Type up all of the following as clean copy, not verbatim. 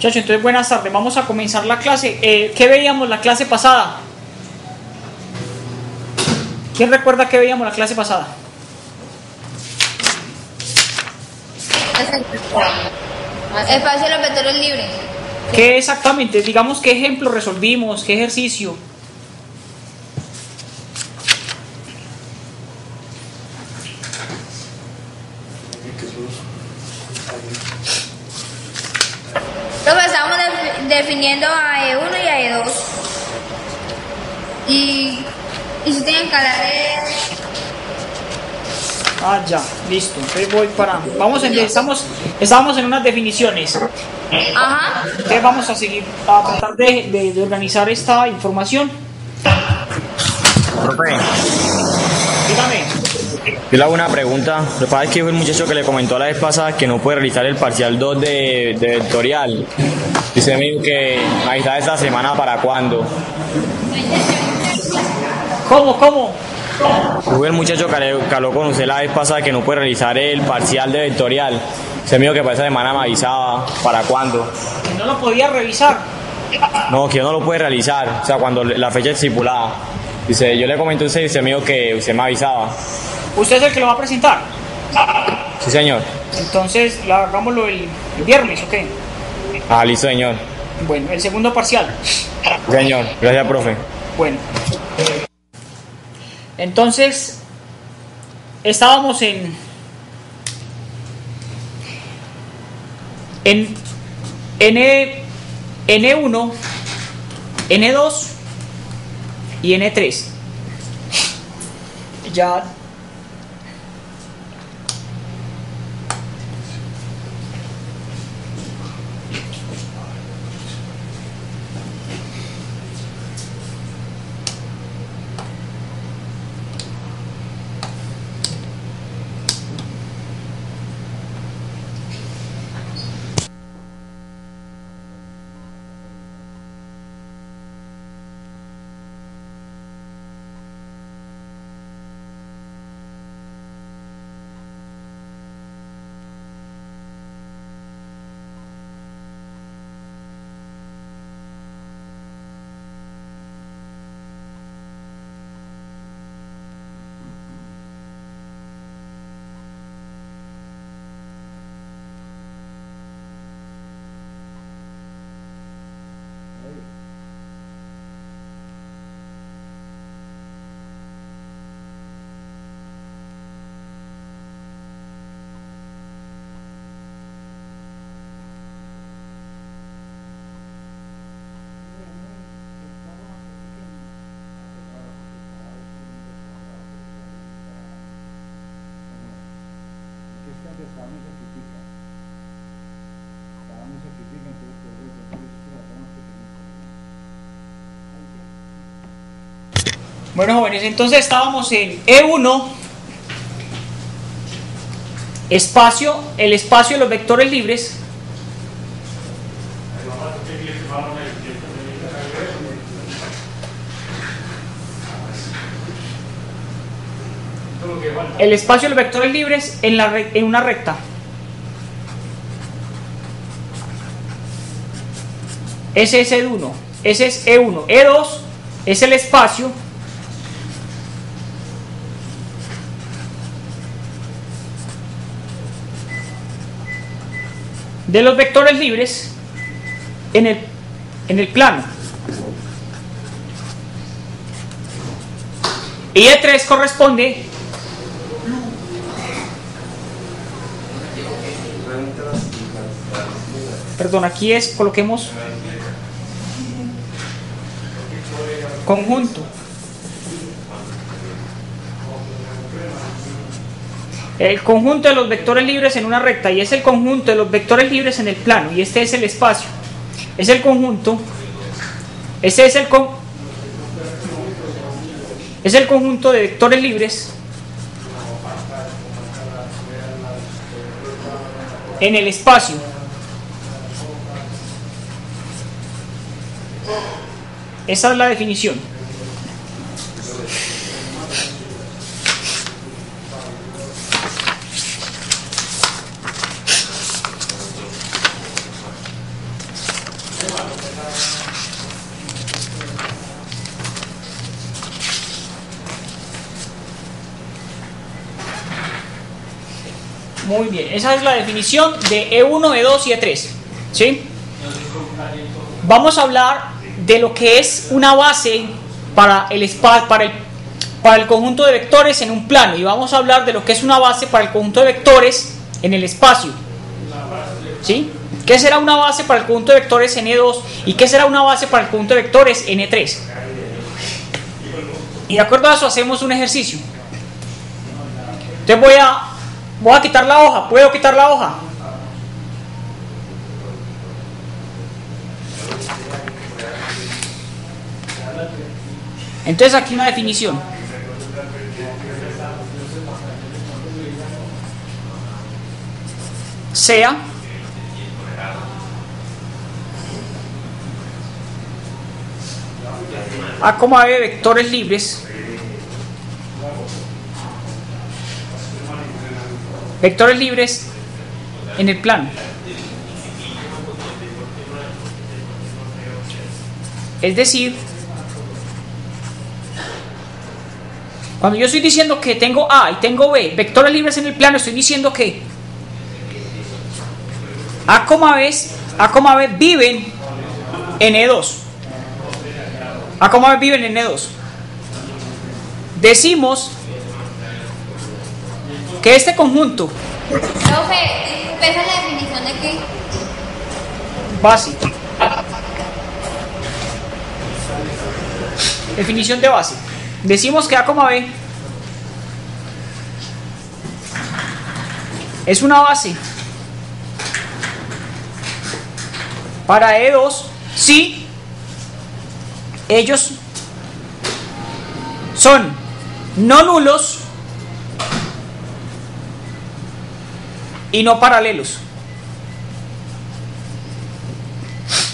Muchachos, entonces buenas tardes, vamos a comenzar la clase. ¿Qué veíamos la clase pasada? ¿Quién recuerda qué veíamos la clase pasada? Espacio de los vectores libres. ¿Qué exactamente? Digamos, ¿qué ejemplo resolvimos? ¿Qué ejercicio? Entonces estamos definiendo a E1 y a E2. Y si tienen que hablar Ah, ya, listo. Entonces voy para... Estábamos en unas definiciones. Ajá. Entonces vamos a seguir a tratar de organizar esta información. Profe, Dígame. yo le hago una pregunta. Lo que pasa es que fue el muchacho que le comentó la vez pasada que no puede realizar el parcial 2 de vectorial. Dice a mí que ahí está esta semana para cuándo. ¿Cómo? Fue el muchacho que habló con usted la vez pasada que no puede realizar el parcial de vectorial. Dice mío que para esa semana me avisaba para cuándo. Que no lo podía revisar. No, que no lo puede realizar. O sea, cuando la fecha estipulada. Dice, yo le comenté a usted y dice mío que usted me avisaba. ¿Usted es el que lo va a presentar? Sí, señor. Entonces, hagámoslo el viernes, ¿ok? Ah, listo, señor. Bueno, el segundo parcial. Sí, señor. Gracias, profe. Bueno. Entonces, estábamos en N1, N2 y N3. Ya bueno, jóvenes, entonces estábamos en E1, el espacio de los vectores libres. El espacio de los vectores libres en una recta. Ese es E1, ese es E1. E2 es el espacio de los vectores libres en el plano. Y E3 corresponde aquí coloquemos conjunto. El conjunto de los vectores libres en una recta, y es el conjunto de los vectores libres en el plano, y este es el espacio. Es el conjunto. Este es el conjunto de vectores libres en el espacio. Esa es la definición. Muy bien, esa es la definición de E1, E2 y E3. ¿Sí? Vamos a hablar de lo que es una base para el conjunto de vectores en un plano, y vamos a hablar de lo que es una base para el conjunto de vectores en el espacio. ¿Sí? ¿Qué será una base para el conjunto de vectores en E2 y qué será una base para el conjunto de vectores en E3? Y de acuerdo a eso hacemos un ejercicio. Entonces voy a quitar la hoja. ¿Puedo quitar la hoja? Entonces aquí una definición. Sea A, B vectores libres en el plano. Es decir, cuando yo estoy diciendo que tengo A y tengo B, vectores libres en el plano, estoy diciendo que A, B viven en E2. A, B viven en E2. Decimos que este conjunto... Profe, disculpe, ¿esa es la definición de qué? Base. Definición de base. Decimos que A, B es una base para E2 si ellos son no nulos y no paralelos.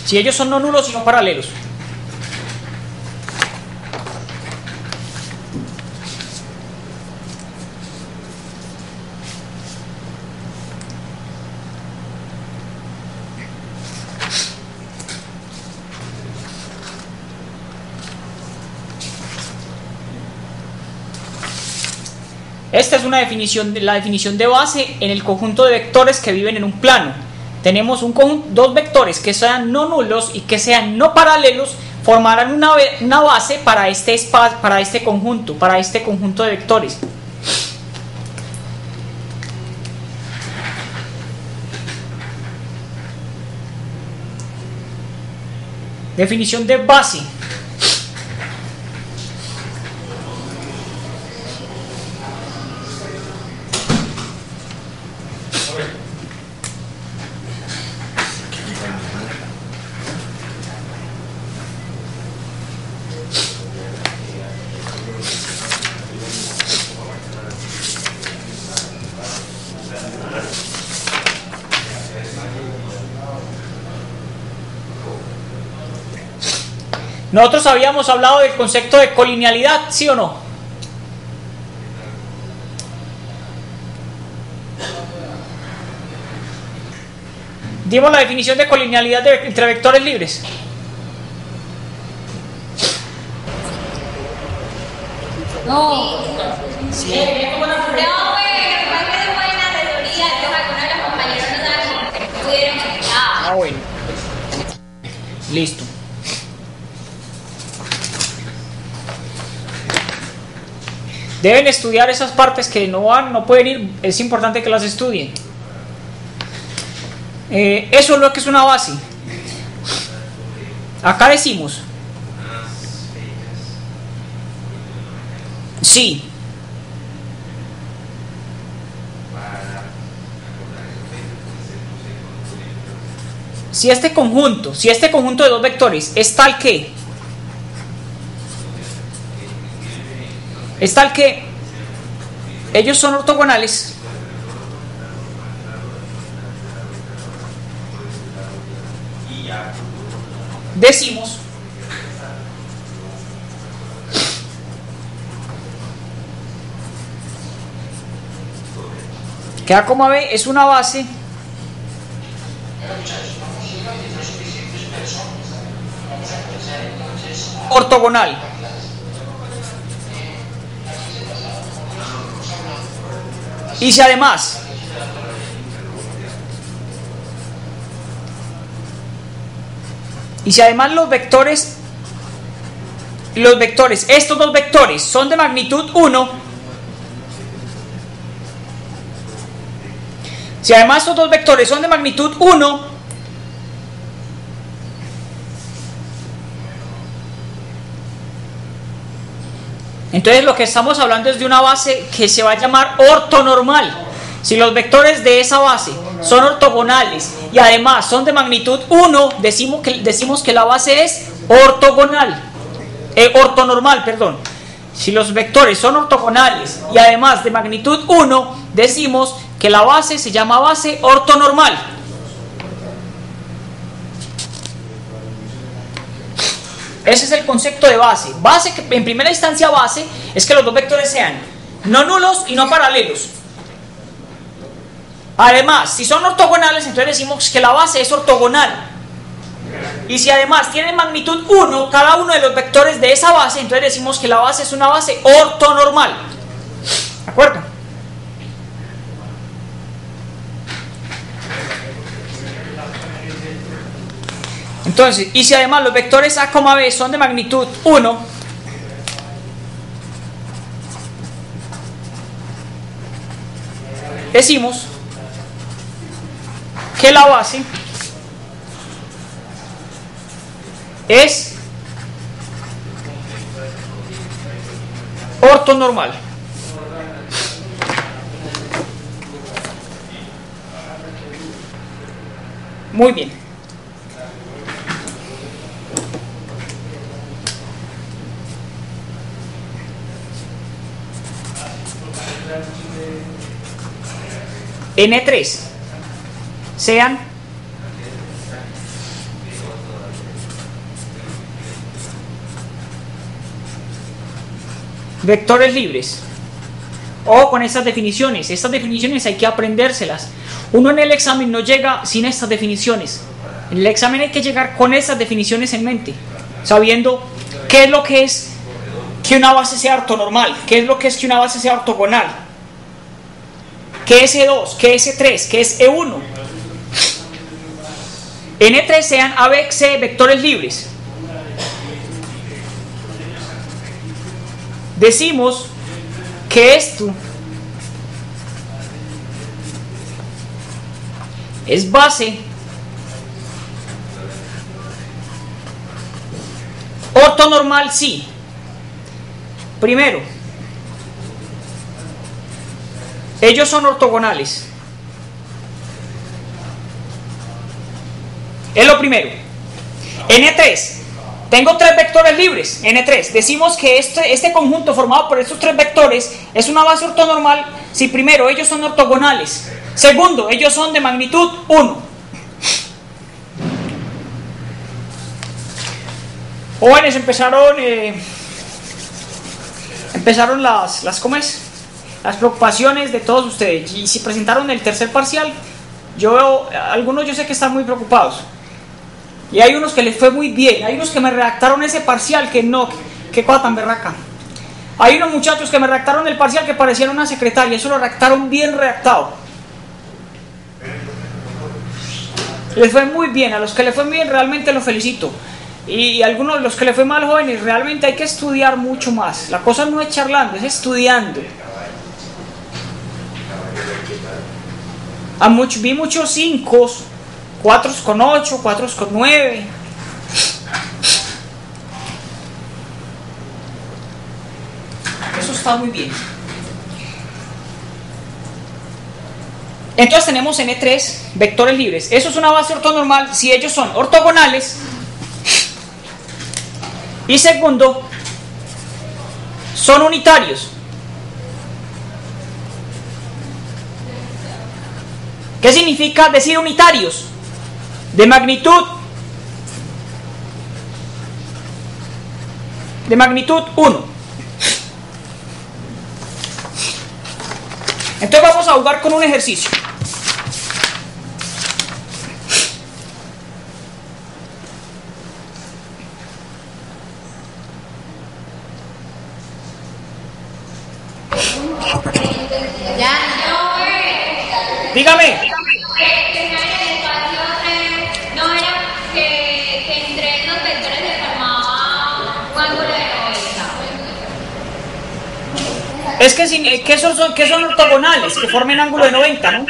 Si ellos son no nulos y no paralelos. Esta es una definición, la definición de base en el conjunto de vectores que viven en un plano. Tenemos dos vectores que sean no nulos y que sean no paralelos, formarán una base para este espacio, para este conjunto de vectores. Definición de base. Nosotros habíamos hablado del concepto de colinealidad, ¿sí o no? Dimos la definición de colinealidad entre vectores libres. No. Sí. No, pero parte de buena teoría, entonces algunos de los compañeros no saben que pudieron explicar. Ah, bueno. Listo. Deben estudiar esas partes que no pueden ir, es importante que las estudien. Eso es lo que es una base. Acá decimos, sí, si este conjunto de dos vectores es tal que ellos son ortogonales, decimos que A, B es una base ortogonal. Y si además Y si además los vectores, estos dos vectores son de magnitud 1, si además estos dos vectores son de magnitud 1, entonces lo que estamos hablando es de una base que se va a llamar ortonormal. Si los vectores de esa base son ortogonales y además son de magnitud 1, decimos que la base es ortonormal, perdón. Si los vectores son ortogonales y además de magnitud 1, decimos que la base se llama base ortonormal. Ese es el concepto de base. Base, en primera instancia, base es que los dos vectores sean no nulos y no paralelos. Además, si son ortogonales, entonces decimos que la base es ortogonal. Y si además tienen magnitud 1, cada uno de los vectores de esa base, entonces decimos que la base es una base ortonormal. ¿De acuerdo? Entonces, y si además los vectores A, B son de magnitud 1, decimos que la base es ortonormal. Muy bien. N3 sean vectores libres. O con estas definiciones hay que aprendérselas. Uno en el examen no llega sin estas definiciones. En el examen hay que llegar con estas definiciones en mente, sabiendo qué es lo que es que una base sea ortonormal, qué es lo que es que una base sea ortogonal, qué es E2, qué es E3, qué es E1. N3 sean A, B, C vectores libres. Decimos que esto es base ortonormal, sí. Primero, ellos son ortogonales. Es lo primero. N3, tengo tres vectores libres. N3, decimos que este conjunto formado por estos tres vectores es una base ortonormal si primero ellos son ortogonales. Segundo, ellos son de magnitud 1. Jóvenes, empezaron las ¿cómo es? Las preocupaciones de todos ustedes. Y si presentaron el tercer parcial, algunos yo sé que están muy preocupados. Y hay unos que les fue muy bien. Hay unos que me redactaron ese parcial que no, qué cosa tan berraca. Hay unos muchachos que me redactaron el parcial que parecían una secretaria. Eso lo redactaron bien redactado. Les fue muy bien. A los que les fue bien realmente los felicito. Y algunos de los que les fue mal, jóvenes, realmente hay que estudiar mucho más. La cosa no es charlando, es estudiando. Vi muchos 5, 4,8, 4,9. Eso está muy bien. Entonces tenemos N3 vectores libres. Eso es una base ortonormal si ellos son ortogonales. Y segundo, son unitarios. ¿Qué significa decir unitarios? De magnitud 1. Entonces vamos a jugar con un ejercicio. Dígame. No era que entre Es que, que son ortogonales, que formen ángulo de 90, ¿no?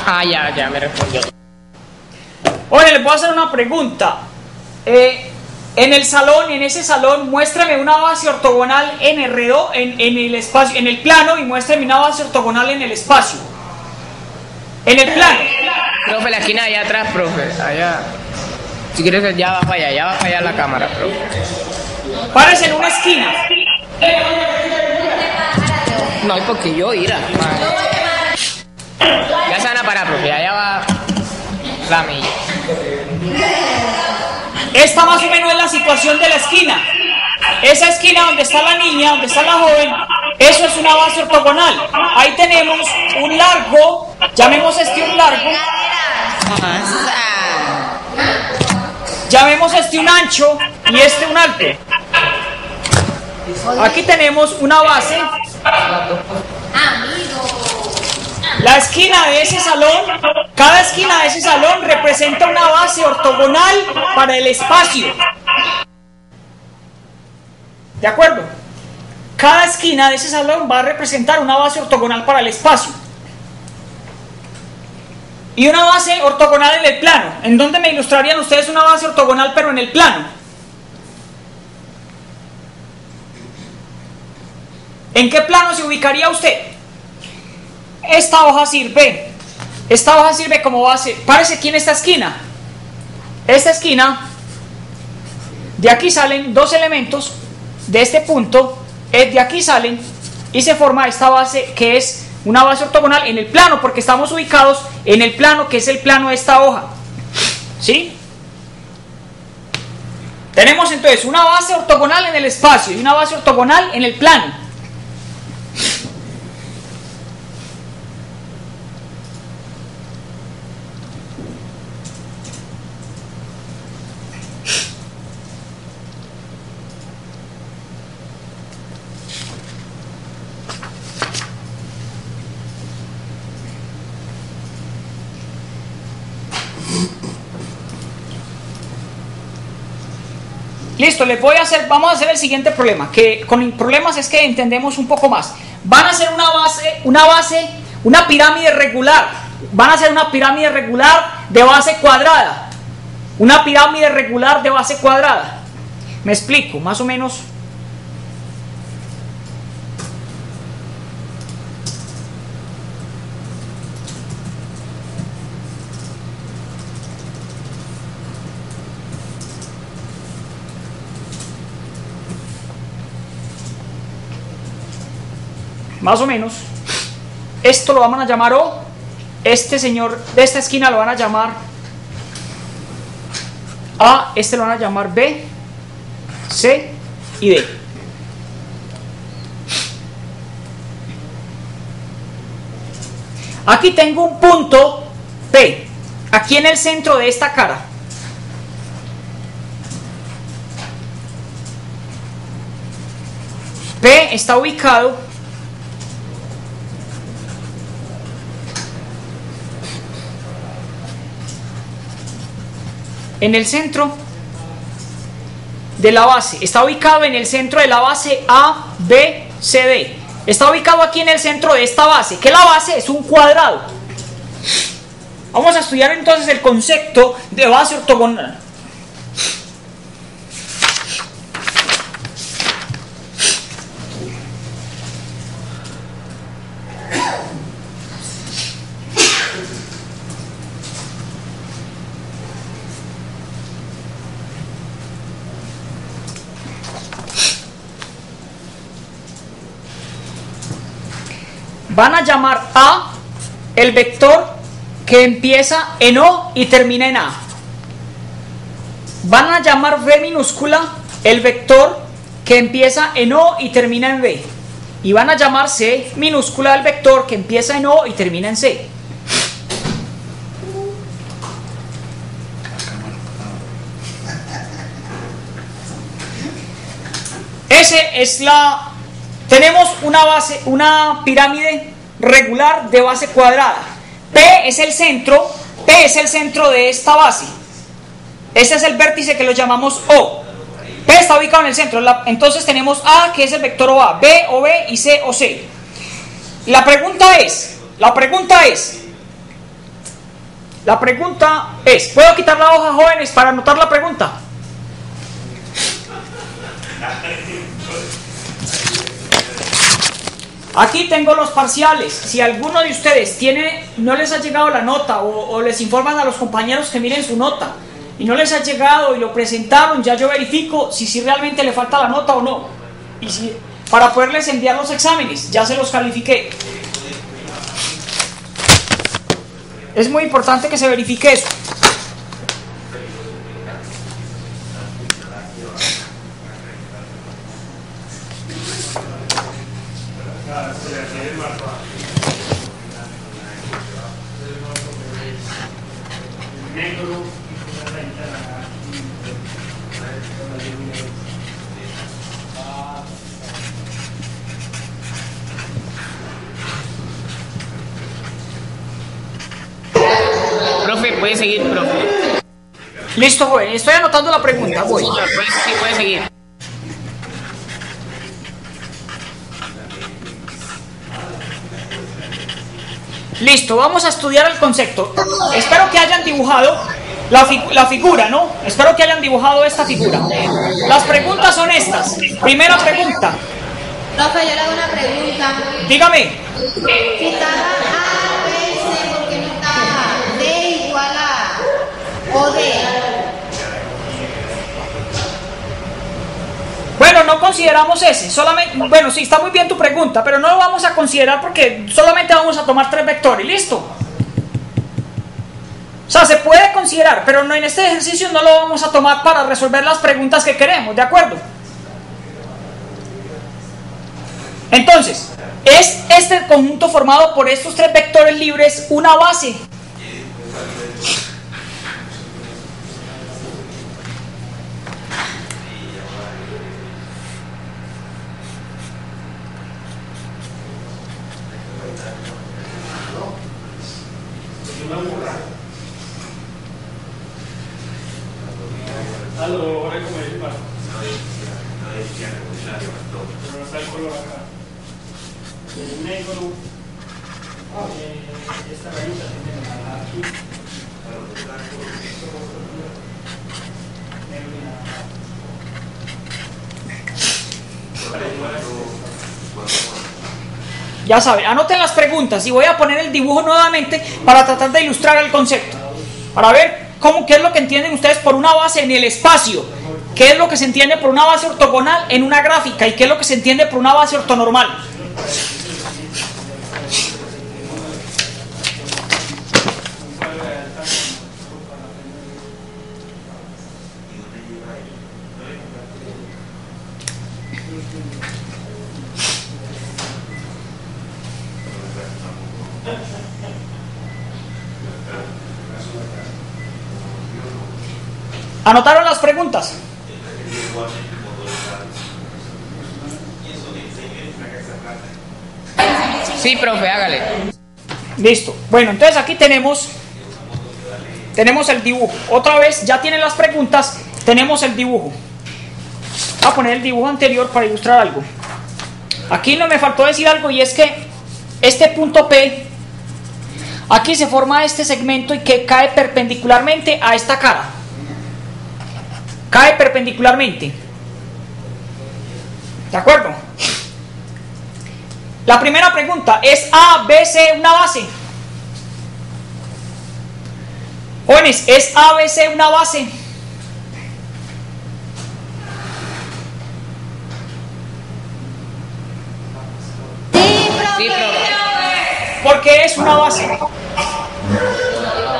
Ah, ya me respondió. Oye, les voy a hacer una pregunta. En el salón, en ese salón, muéstrame una base ortogonal en el espacio, en el plano, y muéstrame una base ortogonal en el espacio. En el plano. Profe, la esquina allá atrás, profe. Allá. Si quieres, ya va para allá la cámara, profe. Párese en una esquina. No, porque yo irá. Ya se van a parar, profe. Allá va la milla. Esta más o menos es la situación de la esquina. Esa esquina donde está la niña, donde está la joven, eso es una base ortogonal. Ahí tenemos un largo, llamemos este un largo, llamemos este un ancho y este un alto. Aquí tenemos una base. La esquina de ese salón, cada esquina de ese salón representa una base ortogonal para el espacio. ¿De acuerdo? Cada esquina de ese salón va a representar una base ortogonal para el espacio. Y una base ortogonal en el plano. ¿En dónde me ilustrarían ustedes una base ortogonal pero en el plano? ¿En qué plano se ubicaría usted? Esta hoja sirve como base. Párese aquí en esta esquina. Esta esquina, de aquí salen dos elementos de este punto, de aquí salen y se forma esta base que es una base ortogonal en el plano, porque estamos ubicados en el plano que es el plano de esta hoja. ¿Sí? Tenemos entonces una base ortogonal en el espacio y una base ortogonal en el plano. Listo, vamos a hacer el siguiente problema, que con problemas es que entendemos un poco más. Van a hacer una pirámide regular. Van a hacer una pirámide regular de base cuadrada. Una pirámide regular de base cuadrada. Me explico, más o menos. Más o menos, esto lo van a llamar O, este señor de esta esquina lo van a llamar A, este lo van a llamar B, C y D. Aquí tengo un punto P, aquí en el centro de esta cara. P está ubicado en el centro de la base, está ubicado en el centro de la base A, B, C, D. Está ubicado aquí en el centro de esta base, que la base es un cuadrado. Vamos a estudiar entonces el concepto de base ortogonal. Van a llamar A el vector que empieza en O y termina en A. Van a llamar B minúscula el vector que empieza en O y termina en B. Y van a llamar C minúscula el vector que empieza en O y termina en C. Tenemos una pirámide regular de base cuadrada. P es el centro de esta base. Este es el vértice que lo llamamos O. P está ubicado en el centro. Entonces tenemos A, que es el vector OA, B, OB y C, OC. La pregunta es, ¿puedo quitar la hoja, jóvenes, para anotar la pregunta? Aquí tengo los parciales. Si alguno de ustedes no les ha llegado la nota o les informan a los compañeros que miren su nota y no les ha llegado y lo presentaron, ya yo verifico si realmente le falta la nota o no. Y para poderles enviar los exámenes, ya se los califiqué. Es muy importante que se verifique eso. Profe, puede seguir, profe. Listo, joven, estoy anotando la pregunta. Voy. Sí, puede seguir. Listo, vamos a estudiar el concepto. Espero que hayan dibujado la figura, ¿no? Espero que hayan dibujado esta figura. Las preguntas son estas. Primera pregunta. Profe, yo le hago una pregunta. Dígame. Si estaba A, B, C, ¿por qué no está D igual a o D? Bueno, no consideramos ese. Bueno, sí, está muy bien tu pregunta, pero no lo vamos a considerar porque solamente vamos a tomar 3 vectores. ¿Listo? O sea, se puede considerar, pero no, en este ejercicio no lo vamos a tomar para resolver las preguntas que queremos, ¿de acuerdo? Entonces, ¿es este conjunto formado por estos 3 vectores libres una base? Ya saben, anoten las preguntas y voy a poner el dibujo nuevamente para tratar de ilustrar el concepto. Para ver qué es lo que entienden ustedes por una base en el espacio, qué es lo que se entiende por una base ortogonal en una gráfica y qué es lo que se entiende por una base ortonormal. ¿Anotaron las preguntas? Sí, profe, hágale. Listo. Bueno, entonces aquí tenemos el dibujo. Otra vez, ya tienen las preguntas, tenemos el dibujo. Voy a poner el dibujo anterior para ilustrar algo. Aquí no me faltó decir algo y es que este punto P, aquí se forma este segmento y que cae perpendicularmente a esta cara. Cae perpendicularmente. ¿De acuerdo? La primera pregunta, ¿es A, B, C una base? Jóvenes, ¿es A, B, C una base? Sí, profe. ¿Por qué es una base?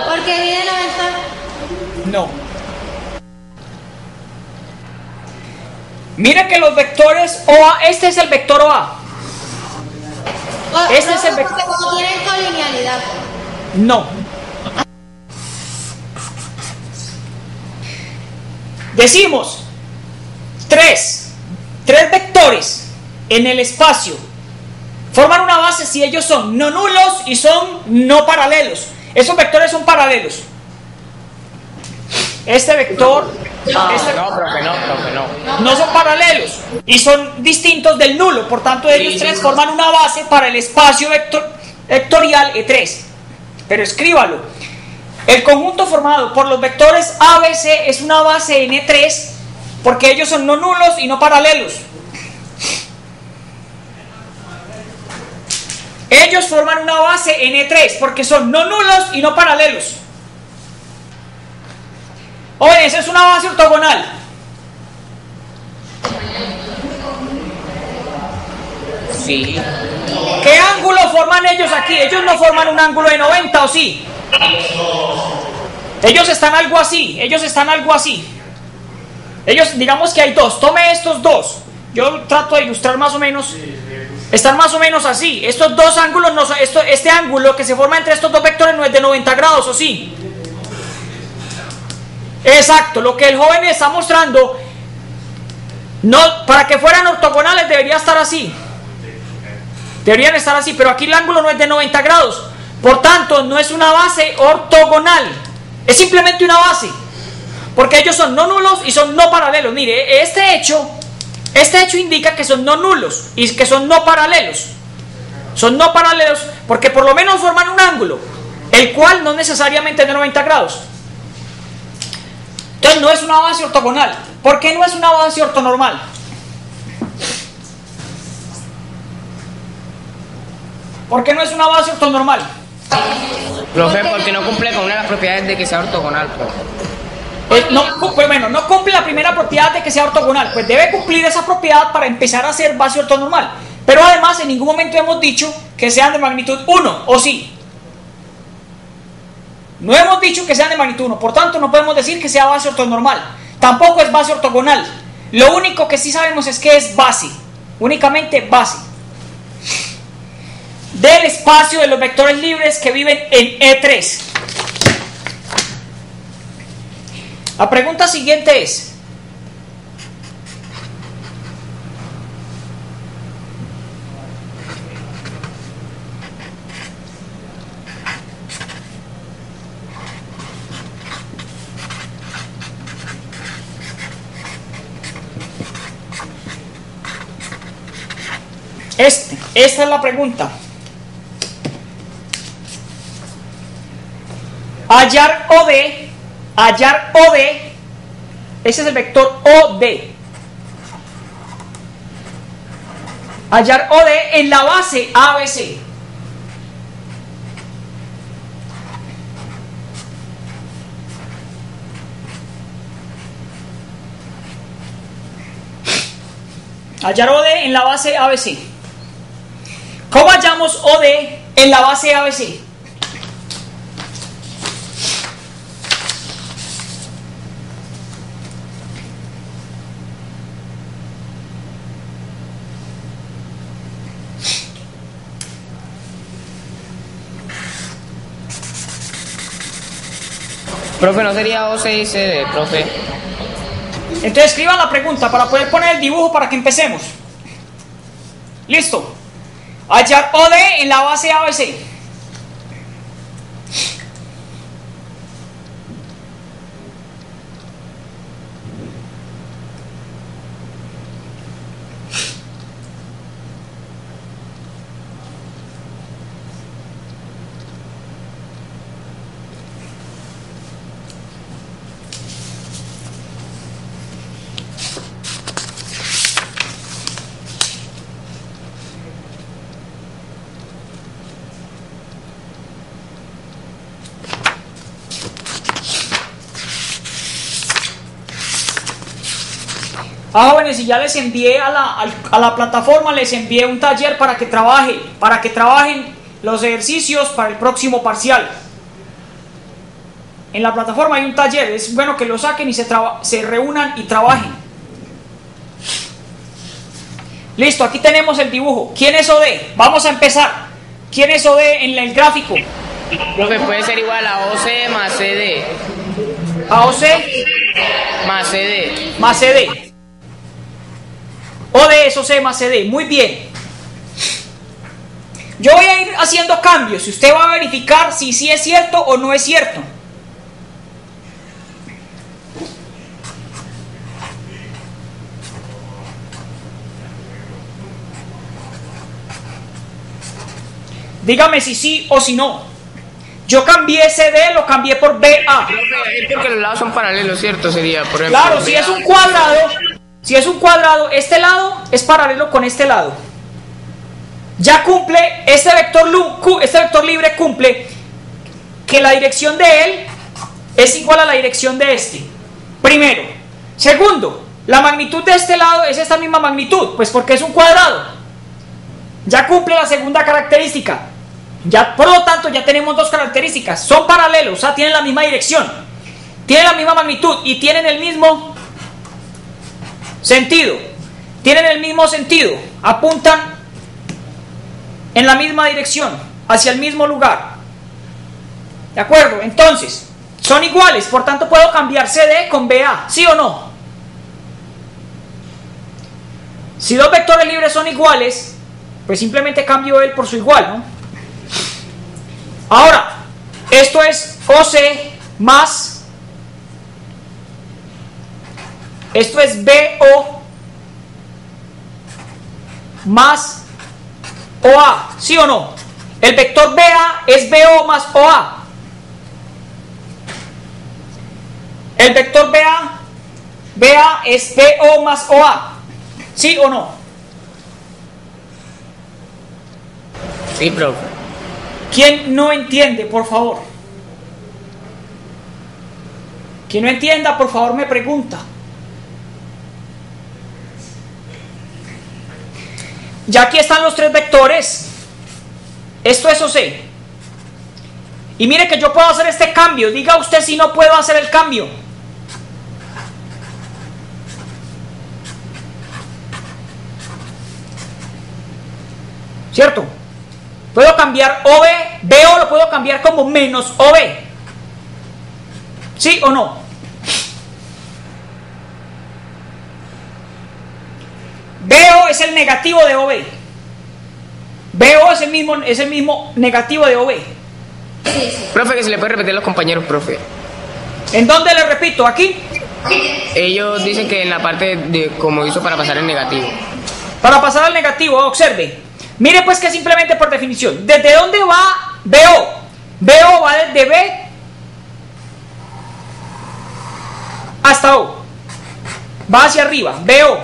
Porque viene la ventana. No. Mira que los vectores OA, este es el vector OA. Este es el vector. No tienen colinealidad. No. Decimos tres vectores en el espacio forman una base si ellos son no nulos y son no paralelos. Esos vectores son paralelos. Este vector No, profe, no. No son paralelos y son distintos del nulo, por tanto ellos tres forman una base para el espacio vectorial E3. Pero escríbalo. El conjunto formado por los vectores ABC es una base en E3 porque ellos son no nulos y no paralelos. Ellos forman una base en E3 porque son no nulos y no paralelos. Jóvenes, es una base ortogonal. Sí. ¿Qué ángulo forman ellos aquí? Ellos no forman un ángulo de 90, ¿o sí? Ellos están algo así. Ellos, digamos que hay dos. Tome estos dos. Yo trato de ilustrar más o menos. Están más o menos así. Estos dos ángulos, este ángulo que se forma entre estos dos vectores no es de 90 grados, ¿o sí? Exacto. Lo que el joven está mostrando, no, para que fueran ortogonales debería estar así. Deberían estar así, pero aquí el ángulo no es de 90 grados. Por tanto, no es una base ortogonal. Es simplemente una base. Porque ellos son no nulos y son no paralelos. Mire, este hecho indica que son no nulos y que son no paralelos. Son no paralelos porque por lo menos forman un ángulo, el cual no necesariamente es de 90 grados. Entonces no es una base ortogonal. ¿Por qué no es una base ortonormal? ¿Por qué no es una base ortonormal? Profe, porque no cumple con una de las propiedades de que sea ortogonal, profe. No cumple la primera propiedad de que sea ortogonal, pues debe cumplir esa propiedad para empezar a ser base ortonormal. Pero además en ningún momento hemos dicho que sean de magnitud 1, ¿o sí? No hemos dicho que sean de magnitud 1, por tanto no podemos decir que sea base ortonormal. Tampoco es base ortogonal. Lo único que sí sabemos es que es base, únicamente base del espacio de los vectores libres que viven en E3. La pregunta siguiente es: esta es la pregunta. Hallar OD, ese es el vector OD. Hallar OD en la base ABC. Hallar OD en la base ABC. ¿Cómo hallamos OD en la base ABC? Profe, ¿no sería OC y CD, profe? Entonces escriban la pregunta para poder poner el dibujo para que empecemos. Listo. Hallar OD en la base ABC. Jóvenes, y ya les envié a la plataforma, les envié un taller para que trabajen los ejercicios para el próximo parcial. En la plataforma hay un taller, es bueno que lo saquen y se reúnan y trabajen. Listo, aquí tenemos el dibujo. ¿Quién es OD? Vamos a empezar. ¿Quién es OD en el gráfico? Profe, puede ser igual a OC más CD. A OC más CD. más CD. OD es OC más CD. Muy bien. Yo voy a ir haciendo cambios y usted va a verificar si sí es cierto o no es cierto. Dígame si sí o si no. Yo cambié CD, lo cambié por BA. Profe, es porque los lados son paralelos, ¿cierto? Sería, por ejemplo. Claro, si es un cuadrado, este lado es paralelo con este lado. Ya cumple, este vector libre cumple que la dirección de él es igual a la dirección de este. Primero. Segundo, la magnitud de este lado es esta misma magnitud, pues porque es un cuadrado. Ya cumple la segunda característica. Ya, por lo tanto, ya tenemos dos características. Son paralelos, o sea, tienen la misma dirección, tienen la misma magnitud y tienen el mismo sentido. Tienen el mismo sentido. Apuntan en la misma dirección, hacia el mismo lugar. ¿De acuerdo? Entonces, son iguales, por tanto puedo cambiar CD con BA, ¿sí o no? Si dos vectores libres son iguales, pues simplemente cambio él por su igual, ¿no? Ahora, esto es OC más, esto es BO más OA, ¿sí o no? El vector BA es BO más OA. El vector BA es BO más OA, ¿sí o no? Sí, profe. ¿Quién no entiende, por favor? Quien no entienda, por favor, me pregunta. Ya aquí están los tres vectores. Esto es OC. Y mire que yo puedo hacer este cambio. Diga usted si no puedo hacer el cambio. ¿Cierto? Puedo cambiar OB, BO lo puedo cambiar como menos OB. ¿Sí o no? BO es el negativo de OB. BO es el mismo negativo de OB. Profe, que se le puede repetir a los compañeros, profe. ¿En dónde le repito? ¿Aquí? Ellos dicen que en la parte de como hizo para pasar el negativo. Para pasar al negativo, observe. Mire pues que simplemente por definición. ¿Desde dónde va BO? BO va desde B hasta O. Va hacia arriba, BO.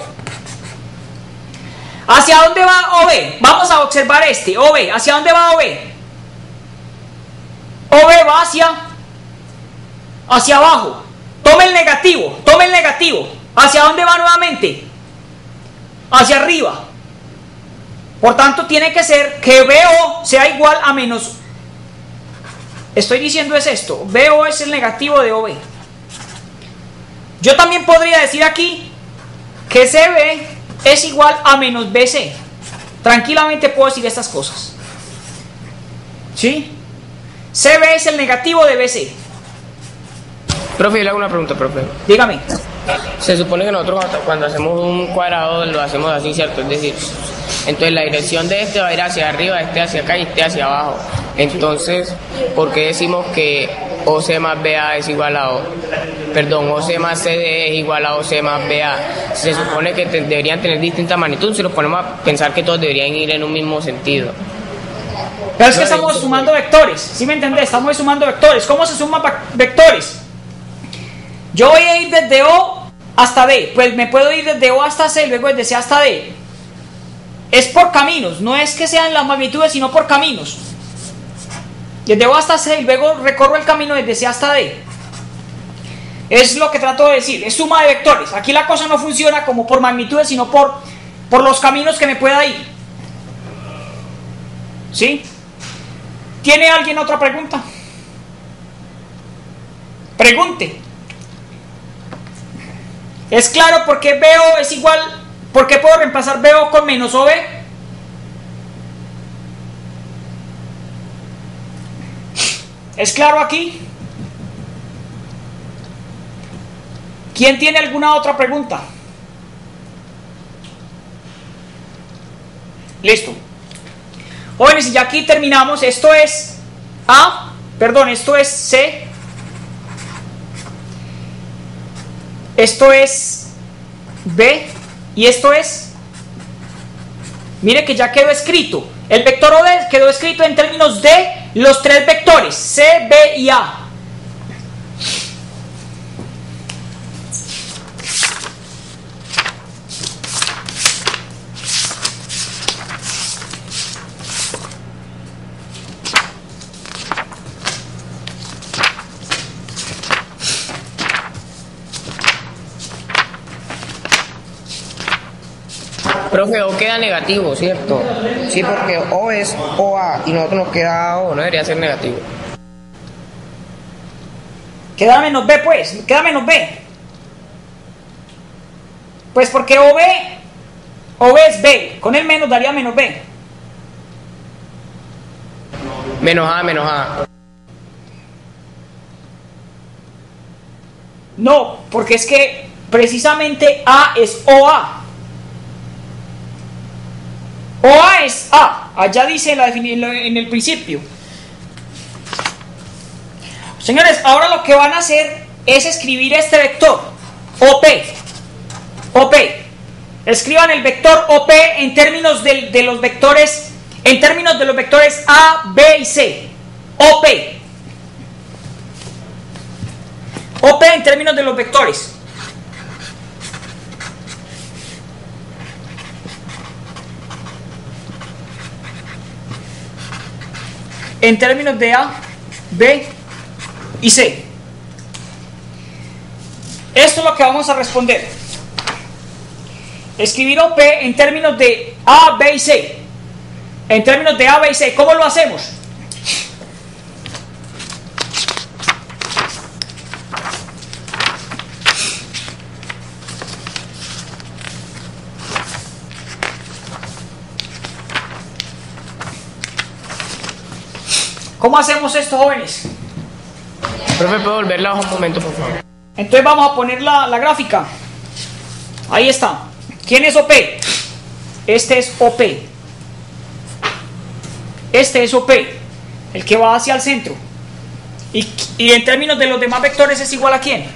¿Hacia dónde va OB? Vamos a observar este, OB. ¿Hacia dónde va OB? OB va hacia abajo. Tome el negativo, tome el negativo. ¿Hacia dónde va nuevamente? Hacia arriba. Por tanto, tiene que ser que BO sea igual a menos. Estoy diciendo es esto. BO es el negativo de OB. Yo también podría decir aquí que CB es igual a menos BC. Tranquilamente puedo decir estas cosas. ¿Sí? CB es el negativo de BC. Profe, yo le hago una pregunta, profe. Dígame. Se supone que nosotros cuando hacemos un cuadrado lo hacemos así, ¿cierto? Es decir, entonces la dirección de este va a ir hacia arriba, este hacia acá y este hacia abajo. Entonces, ¿por qué decimos que OC más BA es igual a OC más CD es igual a OC más BA? Se supone que deberían tener distinta magnitud, si nos ponemos a pensar que todos deberían ir en un mismo sentido. Pero es que estamos sumando vectores, ¿sí me entendés? Estamos sumando vectores. ¿Cómo se suman vectores? Yo voy a ir desde O hasta D, pues me puedo ir desde O hasta C y luego desde C hasta D. Es por caminos, no es que sean las magnitudes, sino por caminos. Desde O hasta C y luego recorro el camino desde C hasta D. Es lo que trato de decir, es suma de vectores. Aquí la cosa no funciona como por magnitudes, sino por los caminos que me pueda ir. ¿Sí? ¿Tiene alguien otra pregunta? Pregunte. ¿Es claro por qué BO es igual? ¿Por qué puedo reemplazar BO con menos OB? ¿Es claro aquí? ¿Quién tiene alguna otra pregunta? Listo. Jóvenes, y ya aquí terminamos. Esto es A, perdón, esto es C. Esto es B y esto es, mire que ya quedó escrito. El vector OB quedó escrito en términos de los tres vectores, C, B y A. Profe, O queda negativo, ¿cierto? Sí, porque O es OA y nosotros nos queda O, no debería ser negativo. Queda menos B, pues, queda menos B. Pues porque OB es B, con el menos daría menos B. Menos A. No, porque es que precisamente A es OA. OA es A, allá dice en el principio. Señores, ahora lo que van a hacer es escribir este vector, OP. Escriban el vector OP en términos de los vectores, en términos de los vectores A, B y C. OP en términos de los vectores. En términos de A, B y C. Esto es lo que vamos a responder. Escribir OP en términos de A, B y C. En términos de A, B y C. ¿Cómo lo hacemos? ¿Cómo hacemos esto, jóvenes? Profe, ¿puedo volver la hoja un momento, por favor? Entonces vamos a poner la gráfica. Ahí está. ¿Quién es OP? Este es OP. Este es OP, el que va hacia el centro. Y en términos de los demás vectores es igual a quién.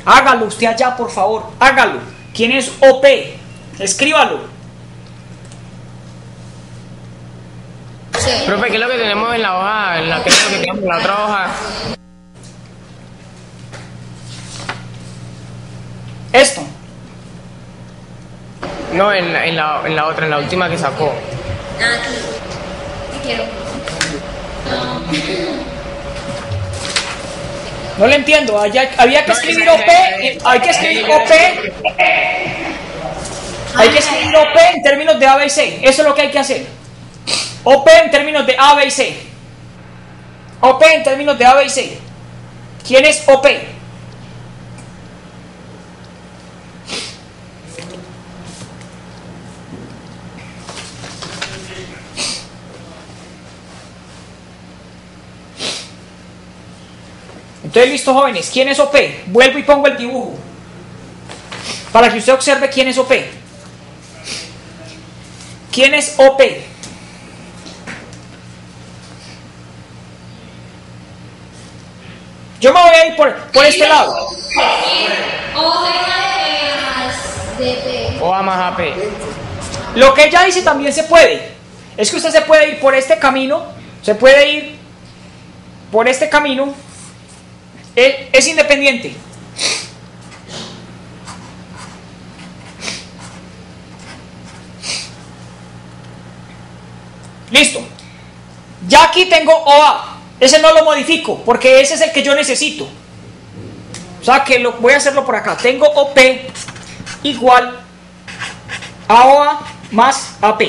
Hágalo usted allá, por favor. Hágalo. ¿Quién es OP? Escríbalo. Sí. Profe, ¿qué es lo que tenemos en la hoja? ¿Qué es lo que tenemos en la otra hoja? Esto. No, en la otra, en la última que sacó. Aquí. Quiero. No le entiendo. Había que escribir OP. Hay que escribir OP. Hay que escribir OP en términos de A, B y C. Eso es lo que hay que hacer. OP en términos de A, B y C. OP en términos de A, B y C. ¿Quién es OP? Entonces, listo, jóvenes. ¿Quién es OP? Vuelvo y pongo el dibujo para que usted observe quién es OP. ¿Quién es OP? Yo me voy a ir por este lado. O A más AP. Lo que ella dice también se puede. Es que usted se puede ir por este camino. Se puede ir por este camino. Es independiente. Listo. Ya aquí tengo OA. Ese no lo modifico porque ese es el que yo necesito. O sea que voy a hacerlo por acá. Tengo OP igual a OA más AP.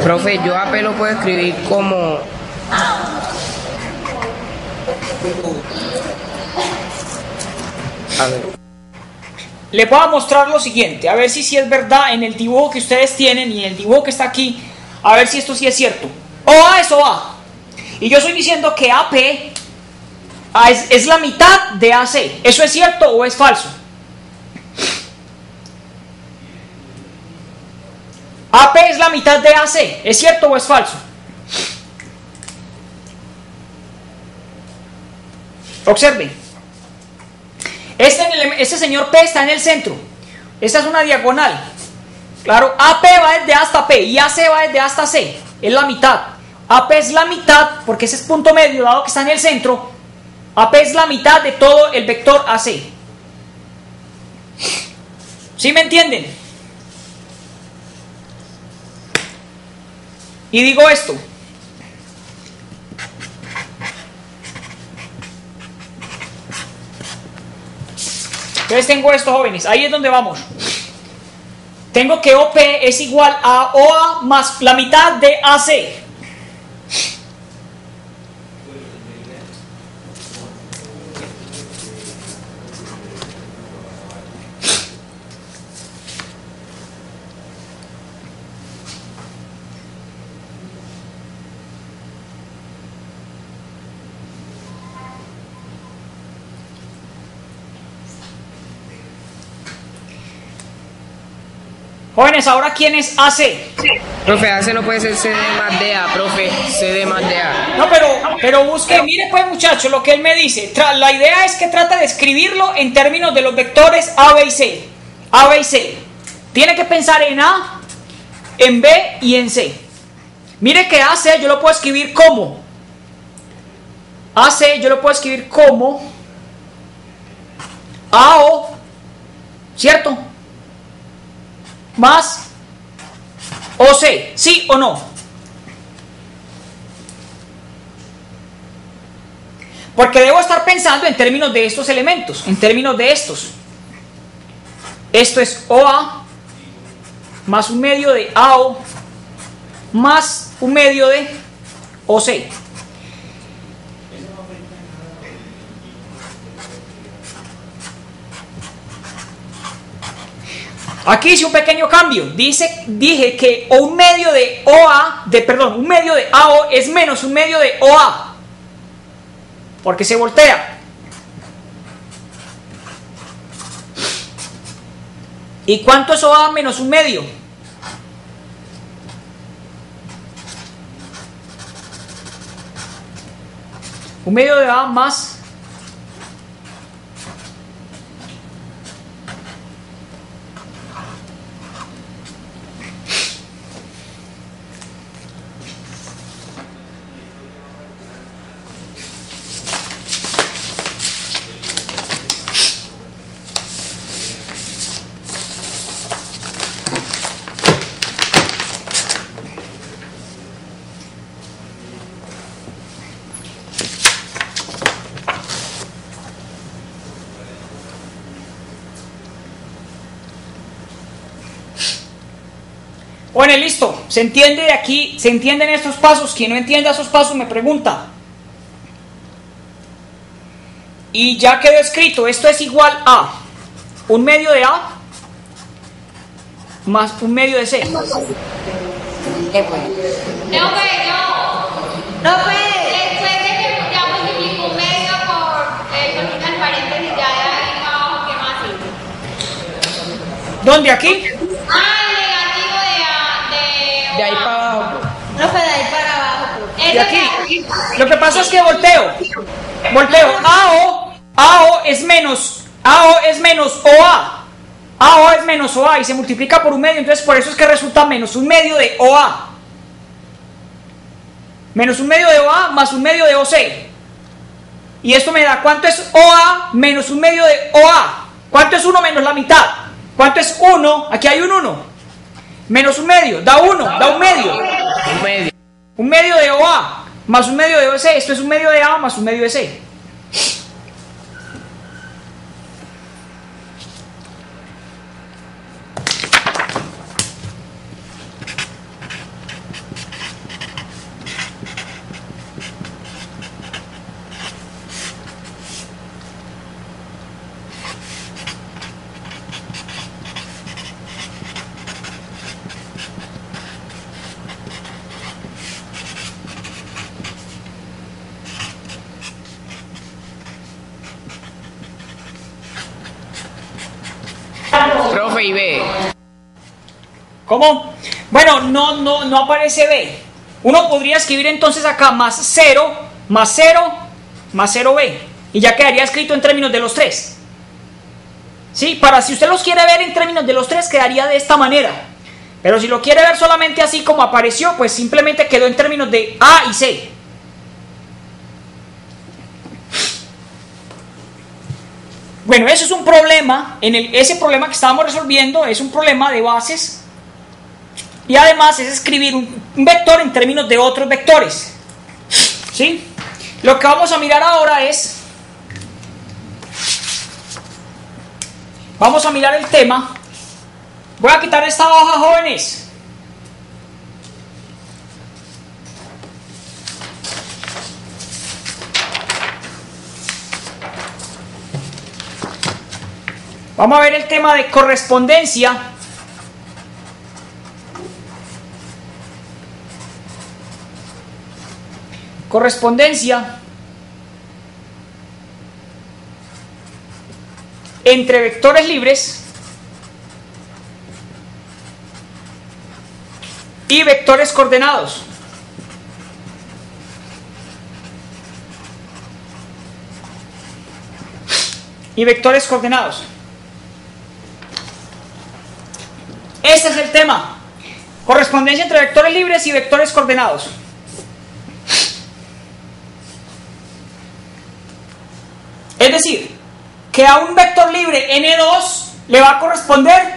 Profe, yo AP lo puedo escribir como... A ver. Les voy a mostrar lo siguiente, a ver si es verdad en el dibujo que ustedes tienen y en el dibujo que está aquí, a ver si esto sí es cierto. OA es OA. Y yo estoy diciendo que AP es la mitad de AC. ¿Eso es cierto o es falso? AP es la mitad de AC. ¿Es cierto o es falso? Observen. Este señor P está en el centro. Esta es una diagonal. Claro, AP va desde A hasta P y AC va desde A hasta C. Es la mitad. AP es la mitad, porque ese es punto medio, dado que está en el centro. AP es la mitad de todo el vector AC. ¿Sí me entienden? Y digo esto. Entonces tengo esto, jóvenes. Ahí es donde vamos. Tengo que OP es igual a OA más la mitad de AC. Jóvenes, ahora ¿quién es AC? Profe, AC no puede ser CD más DA, profe, CD más DA. No, pero busque, mire pues muchachos lo que él me dice. La idea es que trata de escribirlo en términos de los vectores A, B y C. A, B y C. Tiene que pensar en A, en B y en C. Mire que AC yo lo puedo escribir como AC, yo lo puedo escribir como AO, ¿cierto? Más OC, ¿sí o no? Porque debo estar pensando en términos de estos elementos, en términos de estos. Esto es OA más un medio de AO más un medio de OC. Aquí hice un pequeño cambio. Dije que un medio de OA, un medio de AO es menos un medio de OA. Porque se voltea. ¿Y cuánto es OA menos un medio? Un medio de A más Bueno, listo. ¿Se entiende de aquí? ¿Se entienden estos pasos? Quien no entienda esos pasos me pregunta. Y ya quedó escrito. Esto es igual a un medio de A más un medio de C. No puede, no. No puede. Después de que ya multiplico un medio por el cosita en paréntesis, ya de ahí para abajo, ¿qué más hice? ¿Dónde? ¿Aquí? De ahí para abajo. Profe, de ahí para abajo. De aquí. Lo que pasa es que volteo. AO es menos OA. AO es menos OA y se multiplica por un medio, entonces por eso es que resulta menos un medio de OA. Menos un medio de OA más un medio de OC. Y esto me da, ¿cuánto es OA menos un medio de OA? ¿Cuánto es 1 menos la mitad? ¿Cuánto es 1? Aquí hay un 1. Menos un medio, da 1, da un medio. Un medio. Un medio de OA más un medio de OC. Esto es un medio de A más un medio de C. Profe, y B. ¿Cómo? Bueno, no aparece B. Uno podría escribir entonces acá más 0, más 0, más 0B. y ya quedaría escrito en términos de los tres. ¿Sí? Para si usted los quiere ver en términos de los tres, quedaría de esta manera. Pero si lo quiere ver solamente así como apareció, pues simplemente quedó en términos de A y C. Bueno, eso es un problema. Ese problema que estábamos resolviendo es un problema de bases. Y además es escribir un vector en términos de otros vectores. ¿Sí? Lo que vamos a mirar ahora es... Vamos a mirar el tema. Voy a quitar esta hoja, jóvenes. Vamos a ver el tema de correspondencia. Correspondencia entre vectores libres y vectores coordenados. Y vectores coordenados. Este es el tema. Correspondencia entre vectores libres y vectores coordenados. Es decir, que a un vector libre n2 le va a corresponder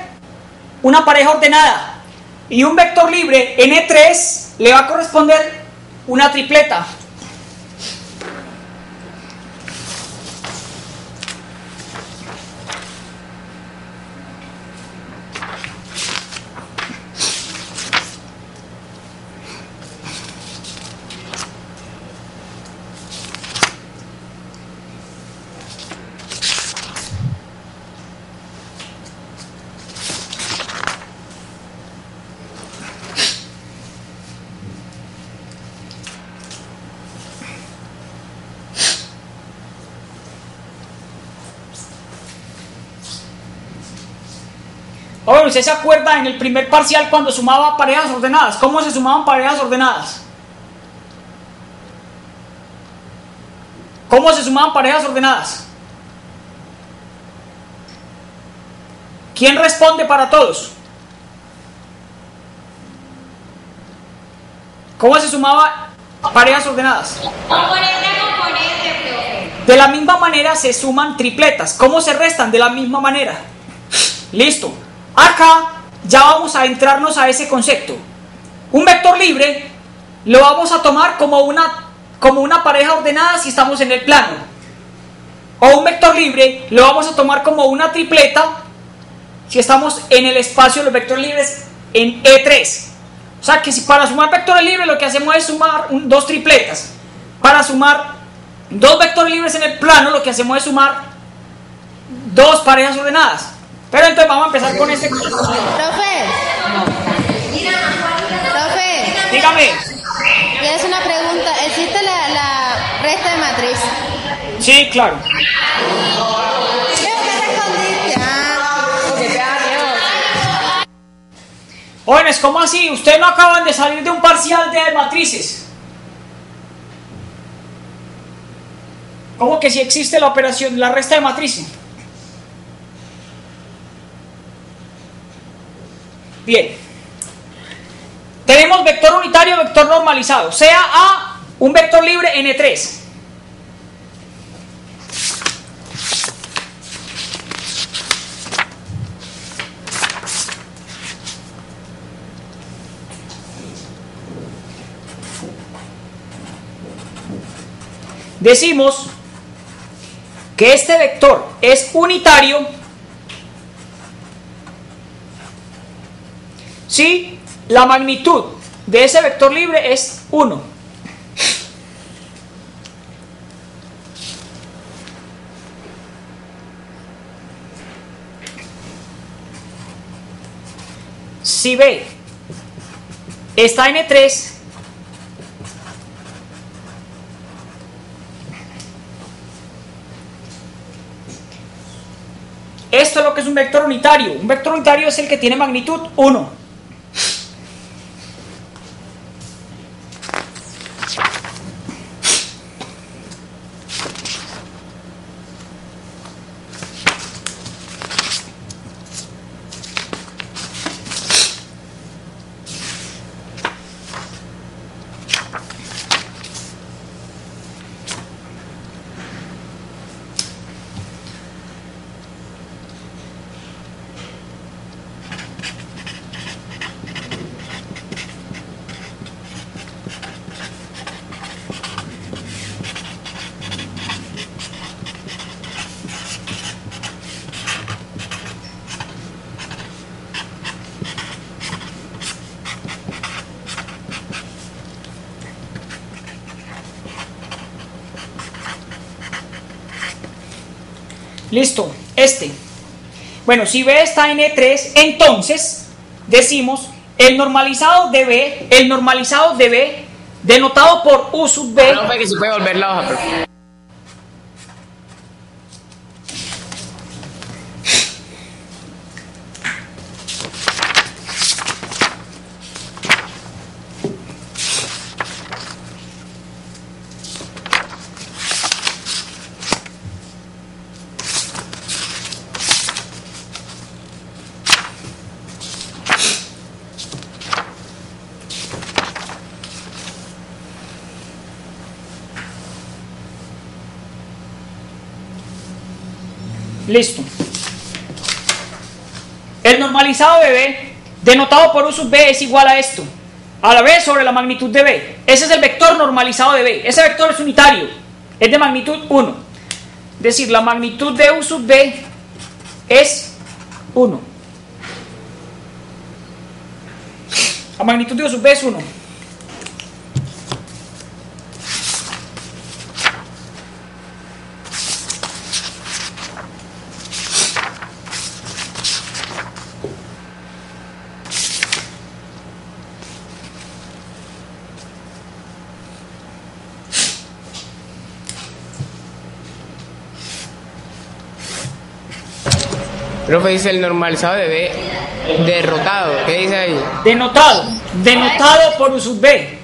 una pareja ordenada y un vector libre n3 le va a corresponder una tripleta. Ahora, ¿usted se acuerda en el primer parcial cuando sumaba parejas ordenadas? ¿Cómo se sumaban parejas ordenadas? ¿Cómo se sumaban parejas ordenadas? ¿Quién responde para todos? ¿Cómo se sumaba parejas ordenadas? Componente a componente, profe. De la misma manera se suman tripletas. ¿Cómo se restan? De la misma manera. Listo. Acá ya vamos a entrarnos a ese concepto. Un vector libre lo vamos a tomar como una pareja ordenada si estamos en el plano. O un vector libre lo vamos a tomar como una tripleta si estamos en el espacio de los vectores libres en E3. O sea que si para sumar vectores libres lo que hacemos es sumar dos tripletas. Para sumar dos vectores libres en el plano lo que hacemos es sumar dos parejas ordenadas. Pero entonces vamos a empezar con este. Profe. Dígame. Y es una pregunta. ¿Existe la resta de matriz? Sí, claro. ¿Qué respondiste? Jóvenes, ¿cómo así? Ustedes no acaban de salir de un parcial de matrices. ¿Cómo que si existe la operación, la resta de matrices? Bien. Tenemos vector unitario, vector normalizado. Sea A un vector libre n3. Decimos que este vector es unitario si la magnitud de ese vector libre es 1. Si B está en E3, esto es lo que es un vector unitario. Un vector unitario es el que tiene magnitud 1. Listo, este. Bueno, si B está en E3, entonces decimos el normalizado de B, denotado por U sub B. No, que se puede volver la hoja, profe. Listo. El normalizado de B, denotado por U sub B, es igual a esto. A la B sobre la magnitud de B. Ese es el vector normalizado de B. Ese vector es unitario. Es de magnitud 1. Es decir, la magnitud de U sub B es 1. La magnitud de U sub B es 1. Profe, dice el normalizado de B derrotado. ¿Qué dice ahí? Denotado por U sub B.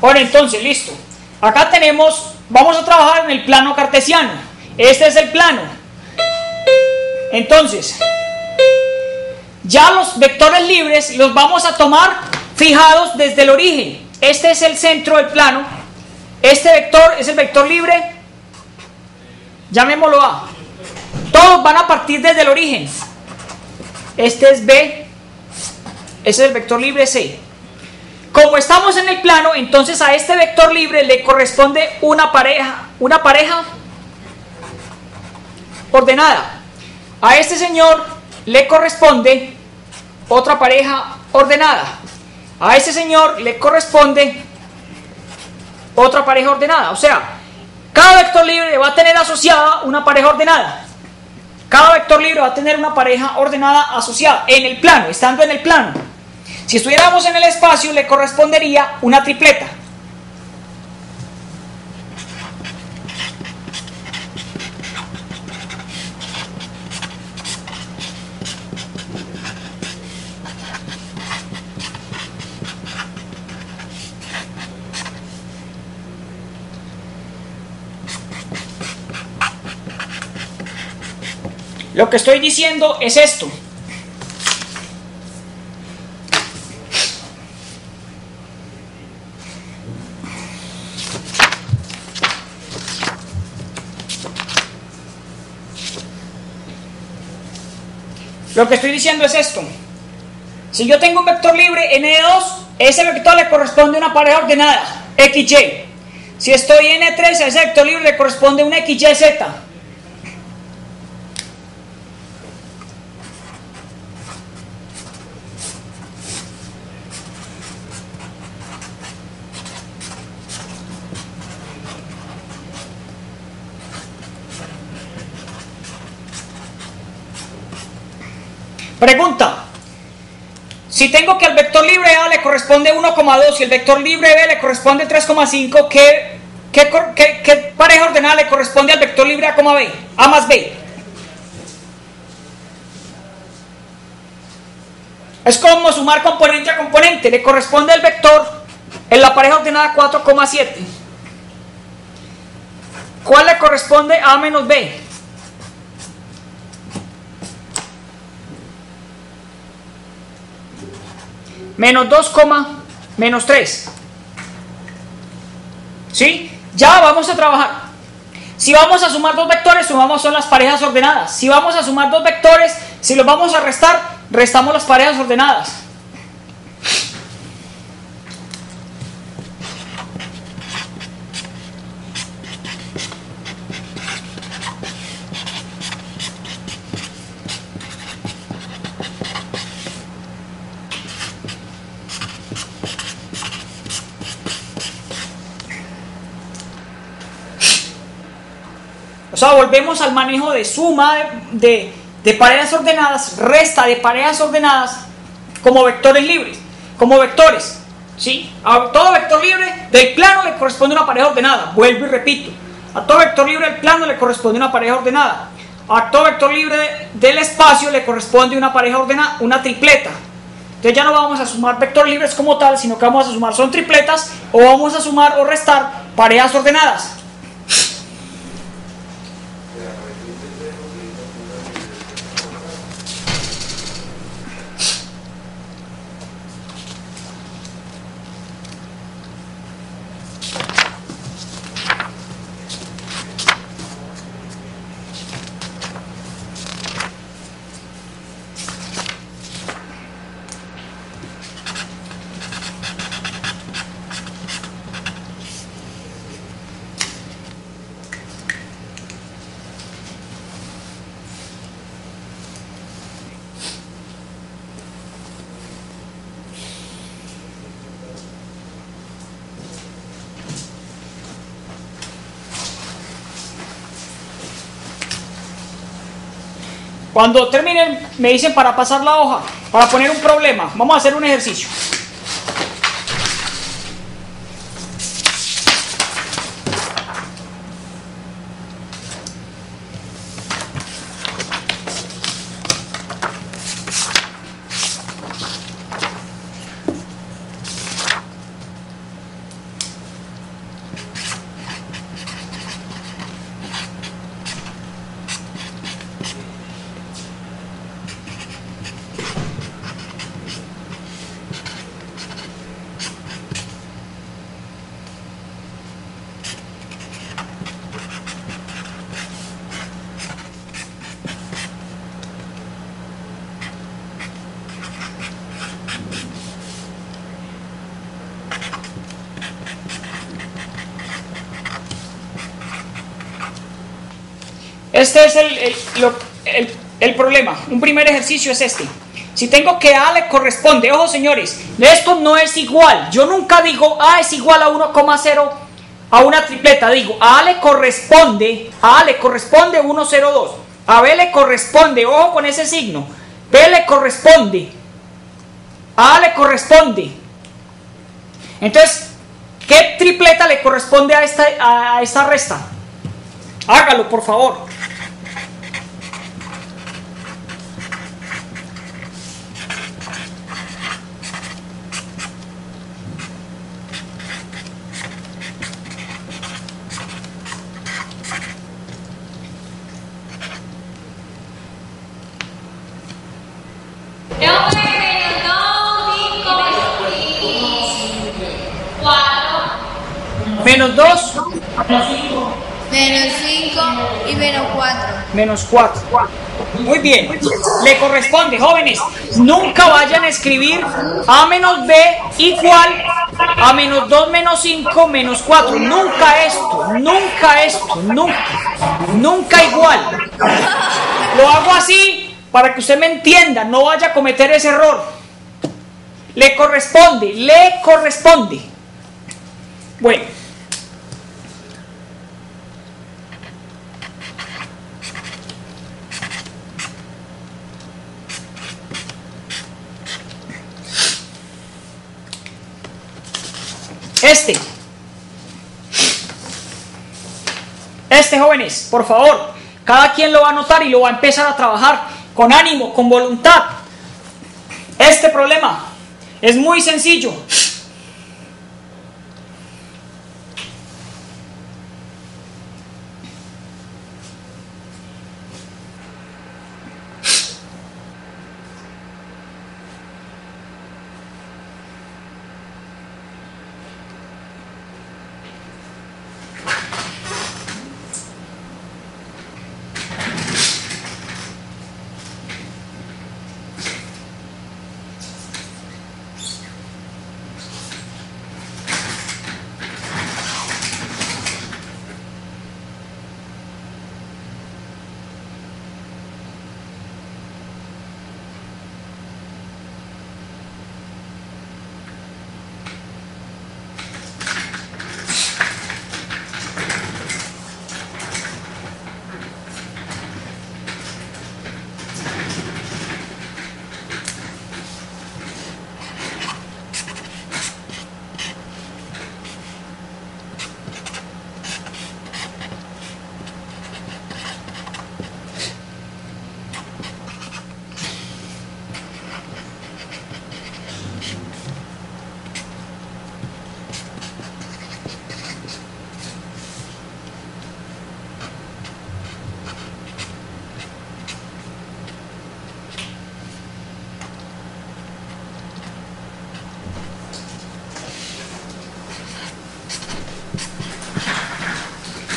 Ahora entonces, listo. Acá tenemos, vamos a trabajar en el plano cartesiano. Este es el plano. Entonces, ya los vectores libres los vamos a tomar fijados desde el origen. Este es el centro del plano. Este vector es el vector libre. Llamémoslo A. Todos van a partir desde el origen. Este es B. Ese es el vector libre C. Como estamos en el plano, entonces a este vector libre le corresponde una pareja ordenada. A este señor le corresponde otra pareja ordenada. A este señor le corresponde otra pareja ordenada. O sea, cada vector libre va a tener asociada una pareja ordenada. Cada vector libre va a tener una pareja ordenada asociada en el plano, estando en el plano. Si estuviéramos en el espacio, le correspondería una tripleta. Lo que estoy diciendo es esto. Lo que estoy diciendo es esto. Si yo tengo un vector libre N2, ese vector le corresponde una pareja ordenada, XY. Si estoy en N3, a ese vector libre le corresponde una XYZ. Pregunta: si tengo que al vector libre A le corresponde 1,2 y el vector libre B le corresponde 3,5, ¿qué ¿Qué pareja ordenada le corresponde al vector libre A, B? A más B. Es como sumar componente a componente. Le corresponde el vector en la pareja ordenada 4,7. ¿Cuál le corresponde a menos B? Menos 2, menos 3. ¿Sí? Ya vamos a trabajar. Si vamos a sumar dos vectores, sumamos son las parejas ordenadas. Si vamos a sumar dos vectores, si los vamos a restar, restamos las parejas ordenadas. O sea, volvemos al manejo de suma de parejas ordenadas, resta de parejas ordenadas como vectores libres, como vectores. ¿Sí? A todo vector libre del plano le corresponde una pareja ordenada. Vuelvo y repito. A todo vector libre del plano le corresponde una pareja ordenada. A todo vector libre del espacio le corresponde una pareja ordenada, una tripleta. Entonces ya no vamos a sumar vectores libres como tal, sino que vamos a sumar son tripletas o vamos a sumar o restar parejas ordenadas. Cuando terminen, me dicen para pasar la hoja, para poner un problema. Vamos a hacer un ejercicio. Este es el problema. Un primer ejercicio es este. Si tengo que A le corresponde, ojo señores, esto no es igual. Yo nunca digo A es igual a 1,0 a una tripleta. Digo, a A le corresponde 1,0,2. A B le corresponde, ojo con ese signo. B le corresponde. A le corresponde. Entonces, ¿qué tripleta le corresponde a esta resta? Hágalo, por favor. Menos 2. Menos 5 y menos 4. Menos 4. Muy bien. Le corresponde, jóvenes. Nunca vayan a escribir A menos B igual a menos 2 menos 5 menos 4. Nunca esto. Nunca igual. Lo hago así para que usted me entienda. No vaya a cometer ese error. Le corresponde. Bueno. Jóvenes, por favor, cada quien lo va a anotar y lo va a empezar a trabajar con ánimo, con voluntad. Este problema es muy sencillo.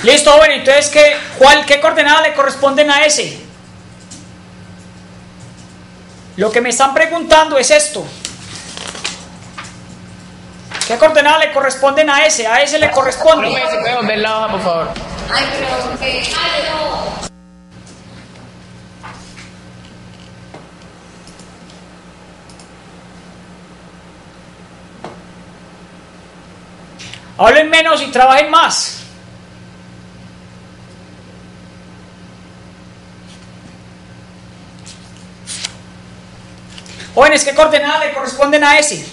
Listo, bueno, entonces ¿qué coordenadas le corresponden a S? Lo que me están preguntando es esto. ¿Qué coordenadas le corresponden a S? A S le corresponde. Profe, ¿se puede volver la hoja, por favor? Ay, pero que... Ay, no. Hablen menos y trabajen más. Jóvenes, ¿qué coordenadas le corresponden a S?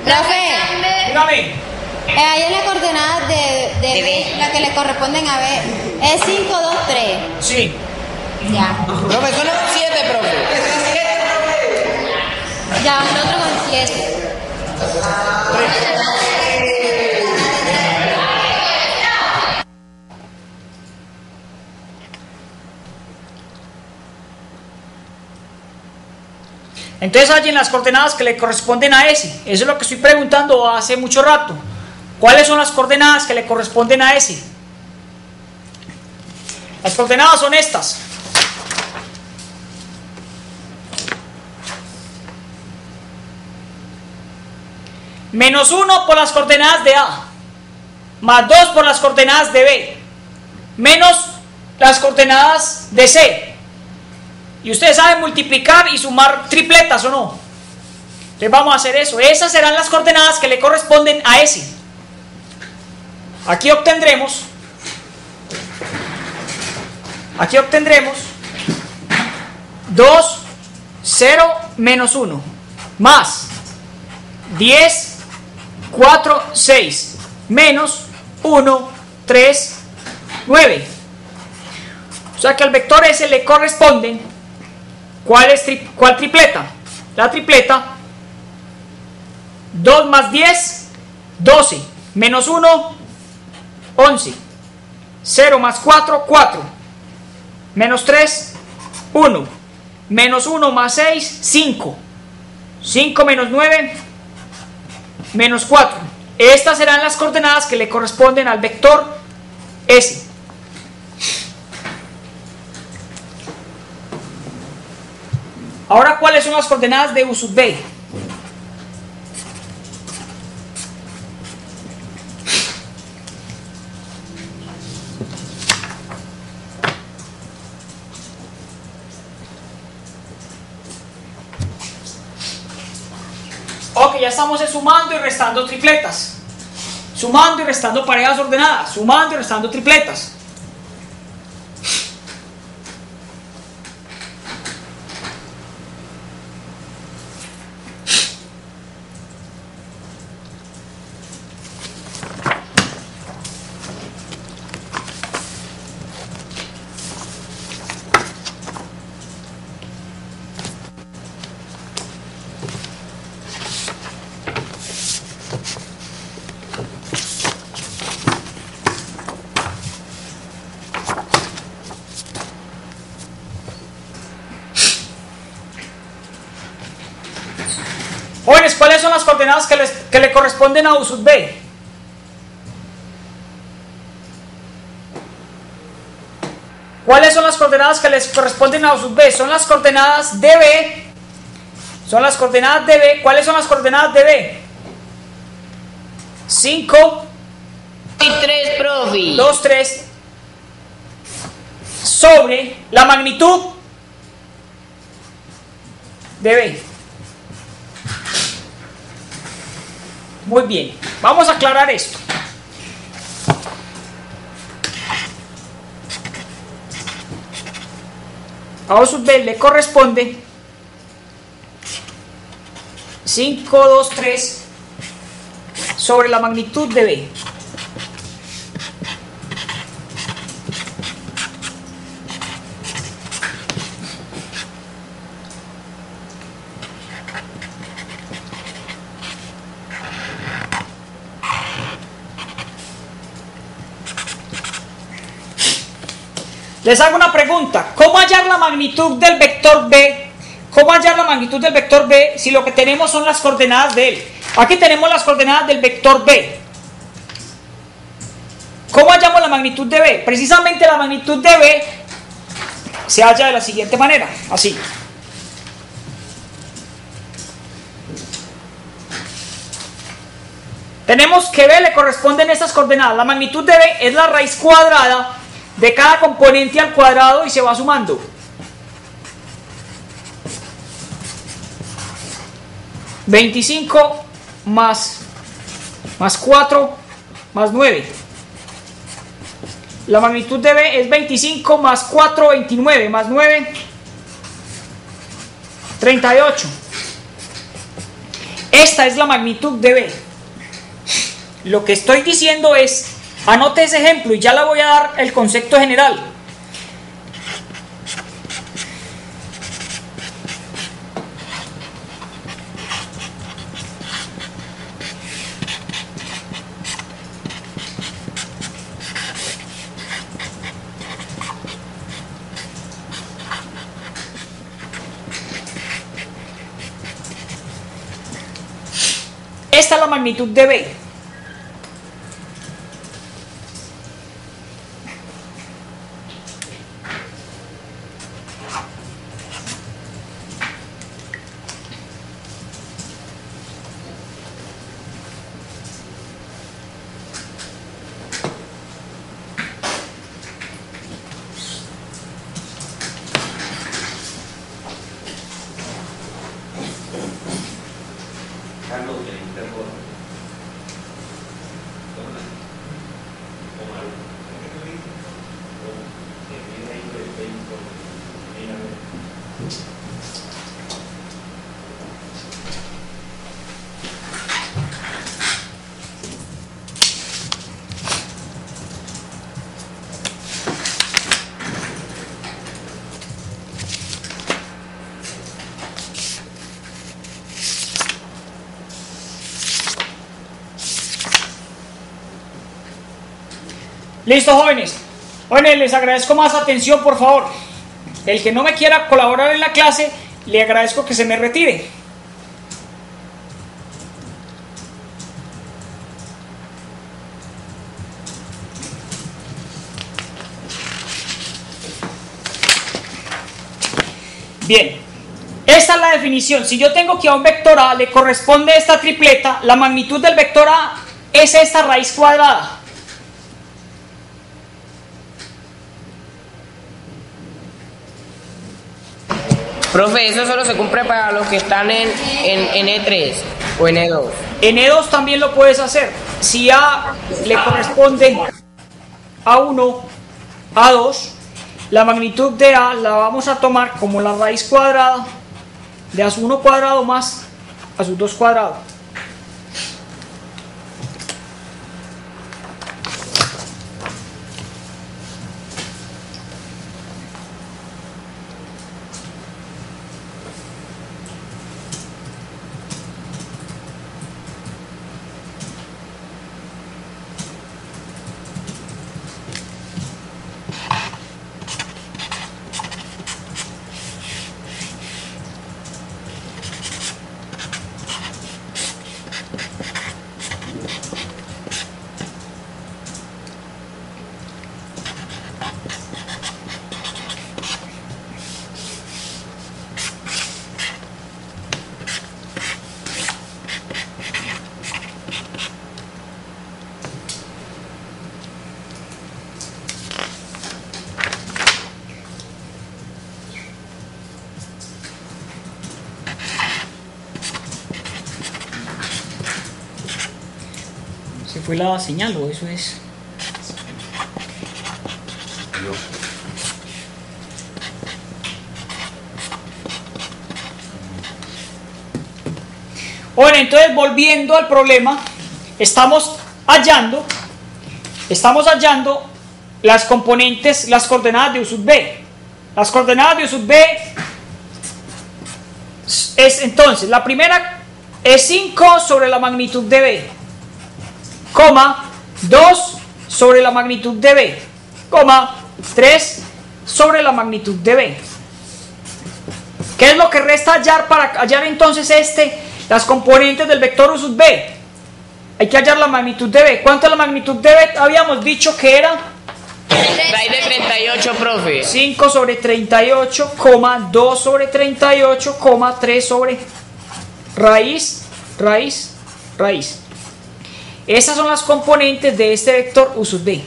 Profe, Dígame. ahí en las coordenadas de B, las que le corresponden a B, es 5, 2, 3. Sí. Ya. Profe, son 7, profe. Ya, el otro con 7. Entonces hallen las coordenadas que le corresponden a S. Eso es lo que estoy preguntando hace mucho rato. ¿Cuáles son las coordenadas que le corresponden a S? Las coordenadas son estas. Menos 1 por las coordenadas de A, más 2 por las coordenadas de B, menos las coordenadas de C. Y ustedes saben multiplicar y sumar tripletas, ¿o no? Entonces vamos a hacer eso. Esas serán las coordenadas que le corresponden a S. Aquí obtendremos 2, 0, menos 1, más 10, 4, 6, menos 1, 3, 9. O sea que al vector S le corresponden, ¿cuál tripleta? La tripleta 2 más 10, 12, menos 1, 11, 0 más 4, 4, menos 3, 1, menos 1 más 6, 5, 5 menos 9, menos 4. Estas serán las coordenadas que le corresponden al vector S. Ahora, ¿cuáles son las coordenadas de U sub B? Ok, ya estamos sumando y restando tripletas. Sumando y restando parejas ordenadas. Sumando y restando tripletas. Jóvenes, ¿cuáles son las coordenadas que le corresponden a U sub B? ¿Cuáles son las coordenadas que les corresponden a U sub B? Son las coordenadas de B. Son las coordenadas de B. ¿Cuáles son las coordenadas de B? 5 Y 3, profe. 2, 3 sobre la magnitud de B. Muy bien, vamos a aclarar esto. A U sub B le corresponde 5, 2, 3 sobre la magnitud de B. Les hago una pregunta. ¿Cómo hallar la magnitud del vector B? ¿Cómo hallar la magnitud del vector B si lo que tenemos son las coordenadas de él? Aquí tenemos las coordenadas del vector B. ¿Cómo hallamos la magnitud de B? Precisamente la magnitud de B se halla de la siguiente manera. Así. Tenemos que B le corresponden estas coordenadas. La magnitud de B es la raíz cuadrada de cada componente al cuadrado y se va sumando. $25 más 4 más 9. La magnitud de B es 25 más 4, 29 más 9, 38. Esta es la magnitud de B. Lo que estoy diciendo es, anote ese ejemplo y ya le voy a dar el concepto general. Esta es la magnitud de B. Listo, jóvenes. Jóvenes, les agradezco más atención, por favor. El que no me quiera colaborar en la clase, le agradezco que se me retire. Bien. Esta es la definición. Si yo tengo que a un vector A le corresponde esta tripleta, la magnitud del vector A es esta raíz cuadrada. Profe, eso solo se cumple para los que están en E3 o en E2. En E2 también lo puedes hacer. Si A le corresponde A1, A2, la magnitud de A la vamos a tomar como la raíz cuadrada de a su 1 cuadrado más a su 2 cuadrado. Se fue la señal o eso es. Bueno, entonces volviendo al problema, estamos hallando las componentes, las coordenadas de U sub B. Las coordenadas de U sub B es entonces, la primera es 5 sobre la magnitud de B, coma 2 sobre la magnitud de B, coma 3 sobre la magnitud de B. ¿Qué es lo que resta hallar para hallar entonces las componentes del vector U sub B? Hay que hallar la magnitud de B. ¿Cuánto es la magnitud de B? Habíamos dicho que era Raíz de 38, profe. 5 sobre 38, 2 sobre 38, 3 sobre raíz. Esas son las componentes de este vector U sub B.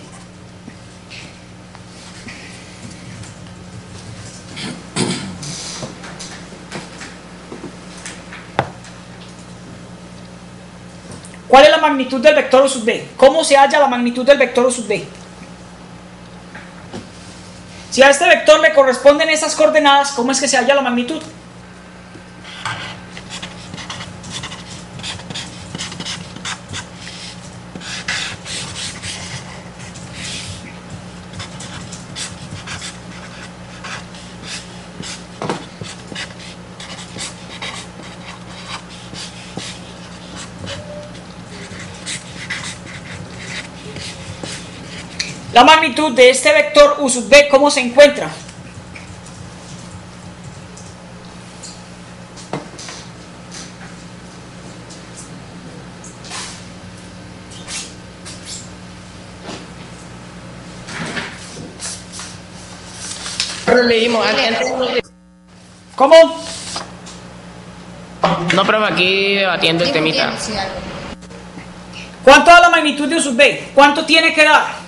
¿Cuál es la magnitud del vector U sub B? ¿Cómo se halla la magnitud del vector U sub B? Si a este vector le corresponden esas coordenadas, ¿cómo es que se halla la magnitud? La magnitud de este vector U sub B, ¿cómo se encuentra? Leímos antes. ¿Cómo? No, profe, aquí debatiendo el temita. ¿Cuánto da la magnitud de U sub B? ¿Cuánto tiene que dar?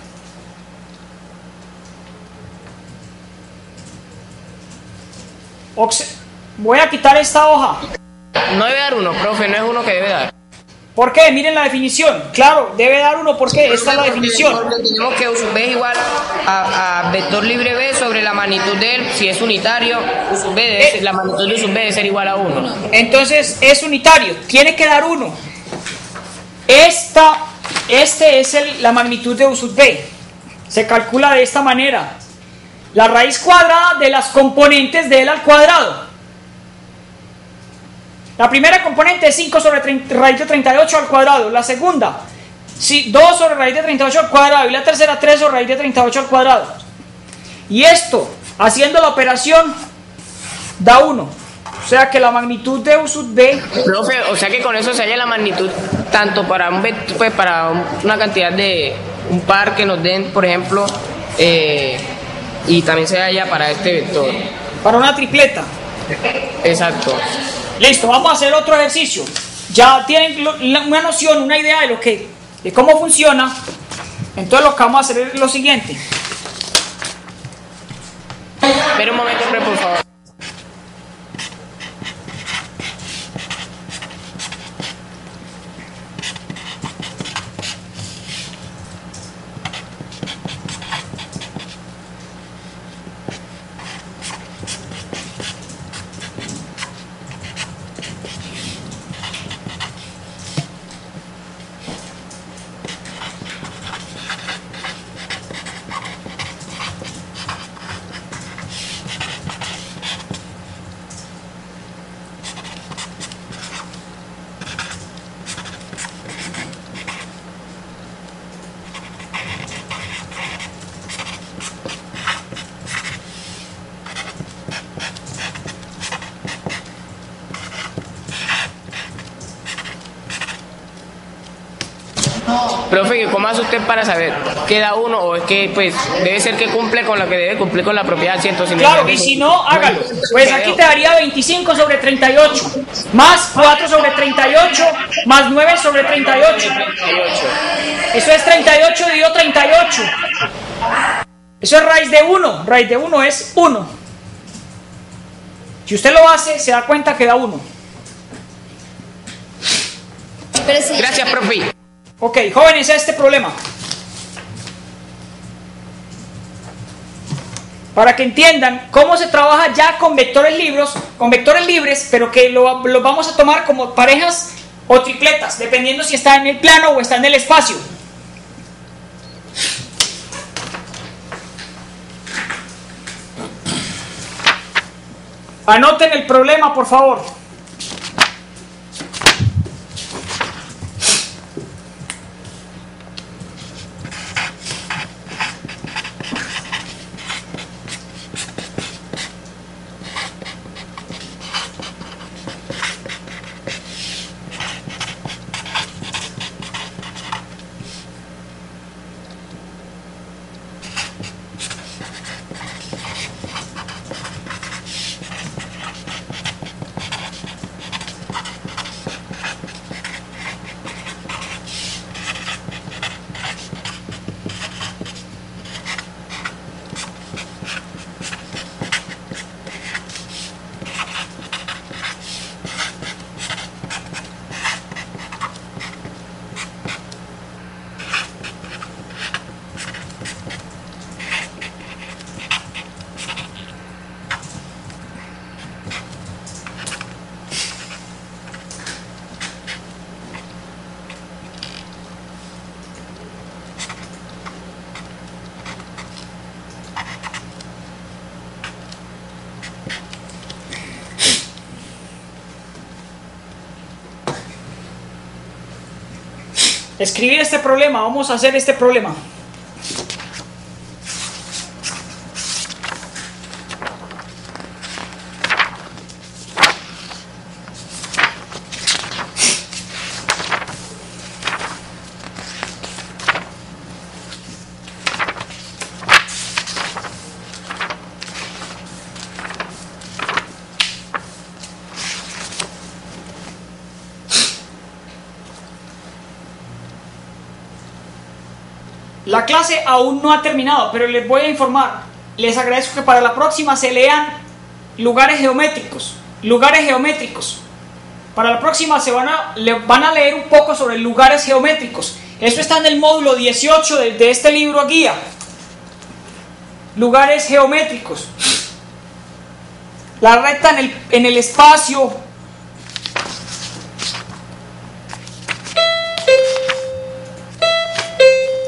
Voy a quitar esta hoja. No debe dar 1, profe, no es 1 que debe dar. ¿Por qué? Miren la definición. Claro, debe dar 1 porque esta es la definición. Tenemos que U sub B es igual a vector libre B sobre la magnitud de él. Si es unitario, U sub B la magnitud de U sub B debe ser igual a 1. Entonces es unitario, tiene que dar 1. Este es la magnitud de U sub B. Se calcula de esta manera. La raíz cuadrada de las componentes de él al cuadrado. La primera componente es 5 sobre raíz de 38 al cuadrado. La segunda, 2 sobre raíz de 38 al cuadrado. Y la tercera, 3 sobre raíz de 38 al cuadrado. Y esto, haciendo la operación, da 1. O sea que la magnitud de U sub B... Profe, o sea que con eso se halla la magnitud tanto para para una cantidad de un par que nos den, por ejemplo... y también se halla para este vector. Para una tripleta. Exacto. Listo, vamos a hacer otro ejercicio. Ya tienen una noción, una idea de cómo funciona. Entonces lo que vamos a hacer es lo siguiente. Espera un momento, por favor. Profe, ¿cómo hace usted para saber qué da uno? O es que pues debe ser que cumple con lo que debe cumplir con la propiedad 100. Claro, y si no, hágalo. Pues aquí te daría 25 sobre 38, más 4 sobre 38, más 9 sobre 38. Eso es 38 dividido 38. Eso es raíz de 1. Raíz de 1 es 1. Si usted lo hace, se da cuenta que da 1. Gracias, profe. Ok, jóvenes, este problema. Para que entiendan cómo se trabaja ya con vectores libres, pero que lo vamos a tomar como parejas o tripletas, dependiendo si está en el plano o está en el espacio. Anoten el problema, por favor. Escribir este problema, vamos a hacer este problema. La clase aún no ha terminado, pero les voy a informar. Les agradezco que para la próxima se lean lugares geométricos. Lugares geométricos. Para la próxima van a leer un poco sobre lugares geométricos. Esto está en el módulo 18 de este libro guía. Lugares geométricos. La recta en el espacio.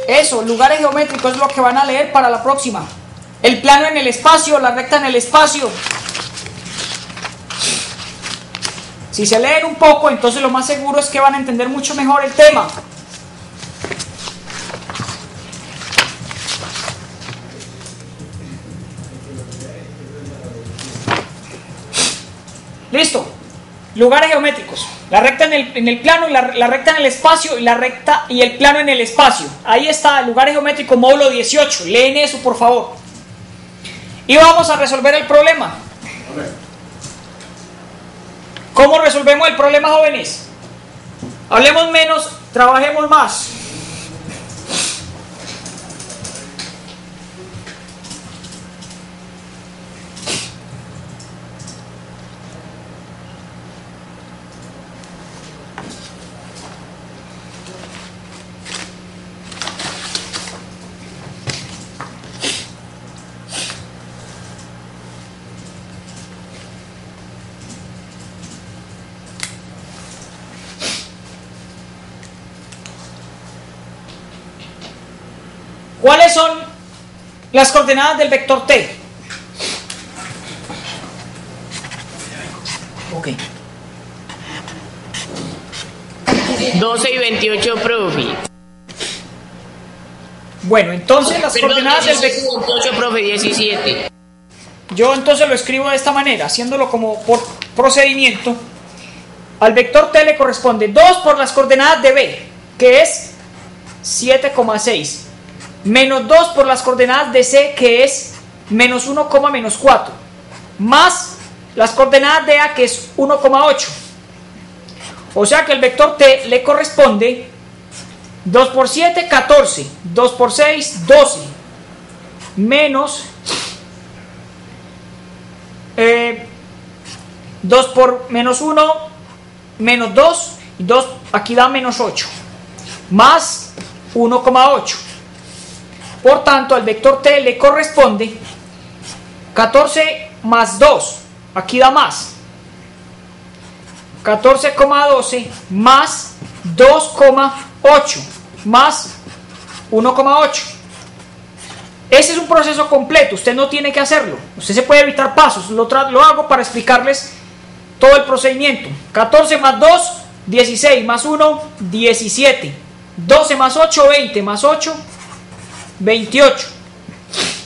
Eso, lugares geométricos es lo que van a leer para la próxima. El plano en el espacio, la recta en el espacio. Si se leen un poco, entonces lo más seguro es que van a entender mucho mejor el tema. Listo. Lugares geométricos. La recta en el plano, y la recta en el espacio, y la recta y el plano en el espacio. Ahí está, lugares geométricos, módulo 18. Leen eso, por favor. Y vamos a resolver el problema. ¿Cómo resolvemos el problema, jóvenes? Hablemos menos, trabajemos más. ¿Cuáles son las coordenadas del vector t? Ok. 12 y 28, profe. Bueno, entonces las Perdón, coordenadas del 16 vector... y 28, profe, 17. Yo entonces lo escribo de esta manera, haciéndolo como por procedimiento. Al vector t le corresponde 2 por las coordenadas de b, que es 7,6. Menos 2 por las coordenadas de C, que es menos 1,-4, más las coordenadas de A, que es 1,8. O sea que el vector T le corresponde 2 por 7, 14, 2 por 6, 12, menos 2 por menos 1, menos 2, y 2 aquí da menos 8, más 1,8. Por tanto, al vector t le corresponde 14 más 2, aquí da más, 14,12 más 2,8 más 1,8. Ese es un proceso completo, usted no tiene que hacerlo, usted se puede evitar pasos, lo hago para explicarles todo el procedimiento. 14 más 2, 16 más 1, 17, 12 más 8, 20 más 8, 28.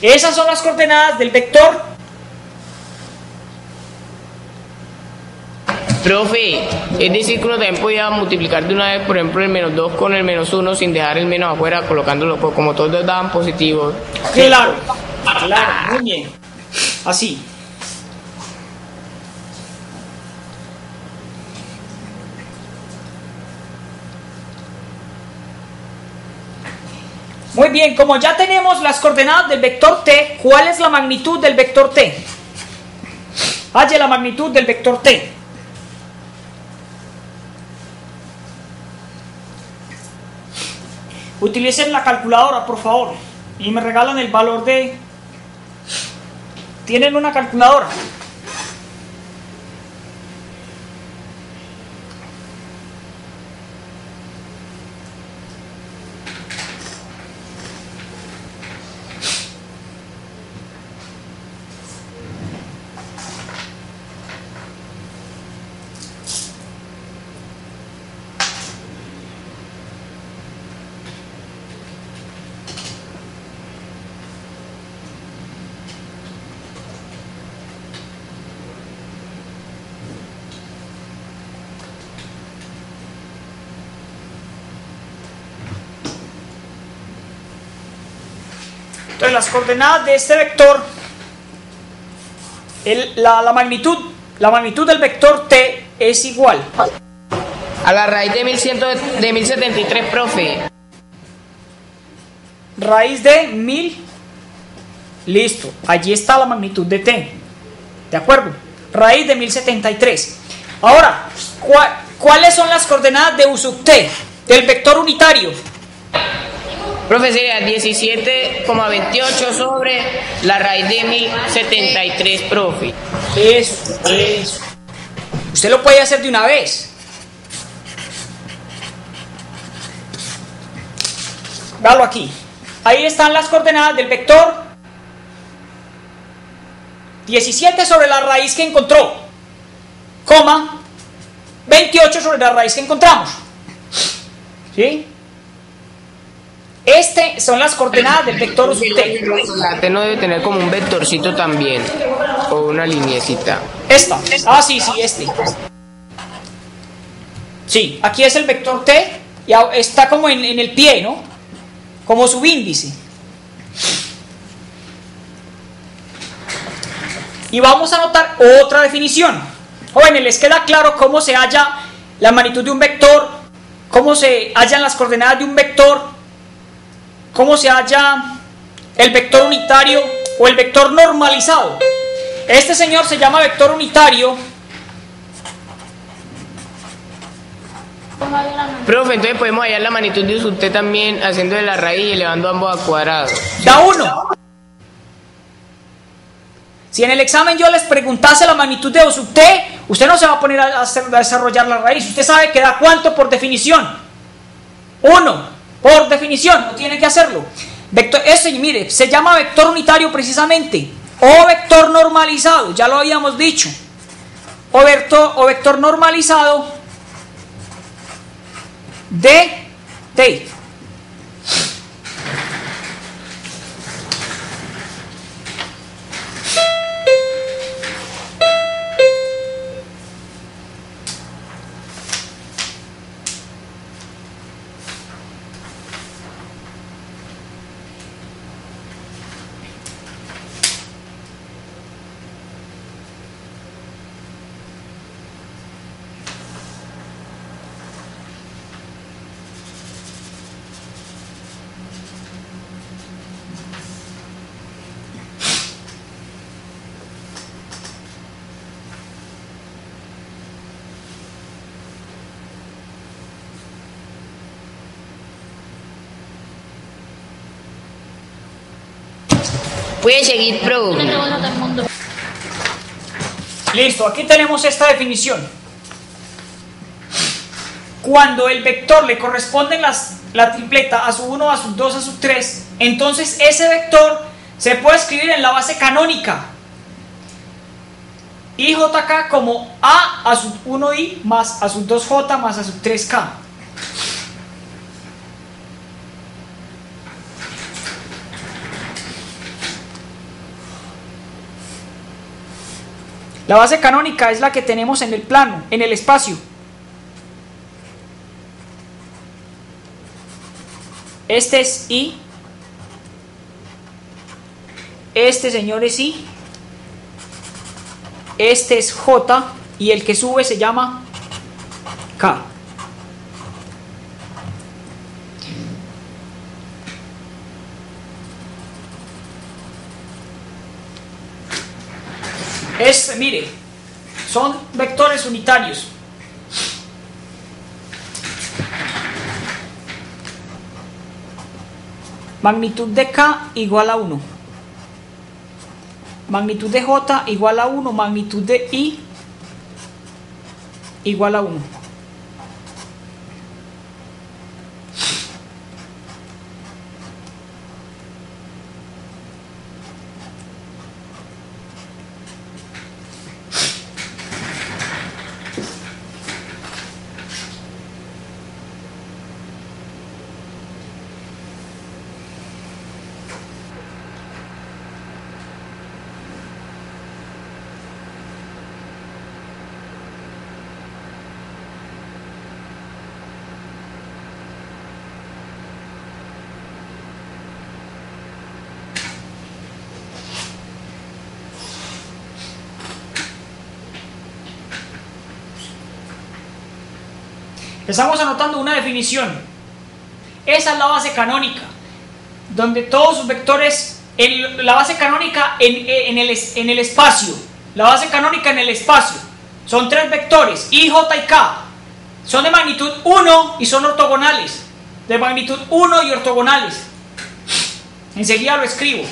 Esas son las coordenadas del vector. Profe, es decir que uno también podía multiplicar de una vez, por ejemplo, el menos 2 con el menos 1 sin dejar el menos afuera, colocándolo como todos dos daban positivos. Claro, claro, muy bien. Así. Muy bien, como ya tenemos las coordenadas del vector t, ¿cuál es la magnitud del vector t? Halle la magnitud del vector t. Utilicen la calculadora, por favor, y me regalan el valor de... ¿Tienen una calculadora? Entonces las coordenadas de este vector, la magnitud del vector t es igual A la raíz de 1073, profe. raíz de 1000. Listo, allí está la magnitud de t. ¿De acuerdo? Raíz de 1073. Ahora, ¿cuáles son las coordenadas de u sub t del vector unitario? Profe, sería 17,28 sobre la raíz de 1073, profe. Eso. Usted lo puede hacer de una vez. Véalo aquí. Ahí están las coordenadas del vector 17 sobre la raíz que encontró, coma 28 sobre la raíz que encontramos. ¿Sí? Son las coordenadas del vector u sub t. La t no debe tener como un vectorcito también, o una lineecita. Esta. Sí, este. Sí, aquí es el vector t y está como en el pie, ¿no? Como subíndice. Y vamos a anotar otra definición. Jóvenes, ¿les queda claro cómo se halla la magnitud de un vector? ¿Cómo se hallan las coordenadas de un vector? ¿Cómo se halla el vector unitario o el vector normalizado? Este señor se llama vector unitario. Profe, entonces podemos hallar la magnitud de U sub t también haciendo de la raíz y elevando ambos al cuadrado. Da 1. Si en el examen yo les preguntase la magnitud de U sub t, usted no se va a poner a desarrollar la raíz. Usted sabe que da cuánto por definición. 1. Por definición, no tiene que hacerlo. Vector, ese, mire, se llama vector unitario precisamente. O vector normalizado, ya lo habíamos dicho. O vector normalizado de t. Puede seguir, pro. Listo, aquí tenemos esta definición. Cuando el vector le corresponde la tripleta a sub 1, a sub 2, a sub 3, entonces ese vector se puede escribir en la base canónica IJK como a sub 1i más a sub 2j más a sub 3k. La base canónica es la que tenemos en el plano, en el espacio. Este es I. Este, señor, es I. Este es J. Y el que sube se llama K. Mire, son vectores unitarios. Magnitud de K igual a 1. Magnitud de J igual a 1. Magnitud de I igual a 1. Estamos anotando una definición. Esa es la base canónica, donde todos sus vectores, la base canónica en el espacio, la base canónica en el espacio, son tres vectores, I, J y K, son de magnitud 1 y son ortogonales, de magnitud 1 y ortogonales. Enseguida lo escribo.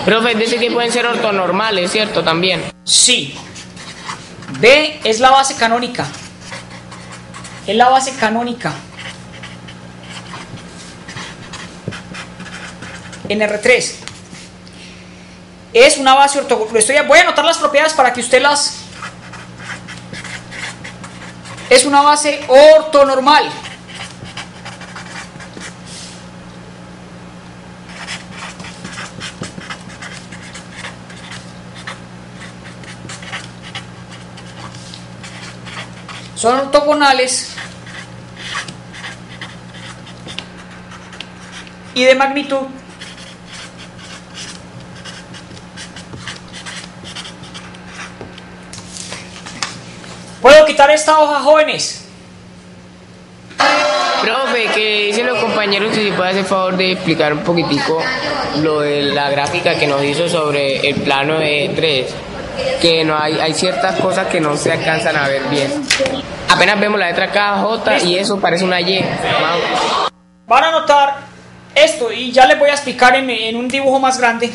Profe, dice que pueden ser ortonormales, ¿cierto? También. Sí. B es la base canónica. Es la base canónica. En R3. Es una base ortogonal. Voy a anotar las propiedades para que usted las... Es una base ortonormal. Son ortogonales y de magnitud. ¿Puedo quitar esta hoja, jóvenes? Profe, que dicen los compañeros que si puede hacer favor de explicar un poquitico lo de la gráfica que nos hizo sobre el plano de 3, que no hay ciertas cosas que no se alcanzan a ver bien. Apenas vemos la letra K, J y eso parece una Y. Van a notar esto y ya les voy a explicar en un dibujo más grande.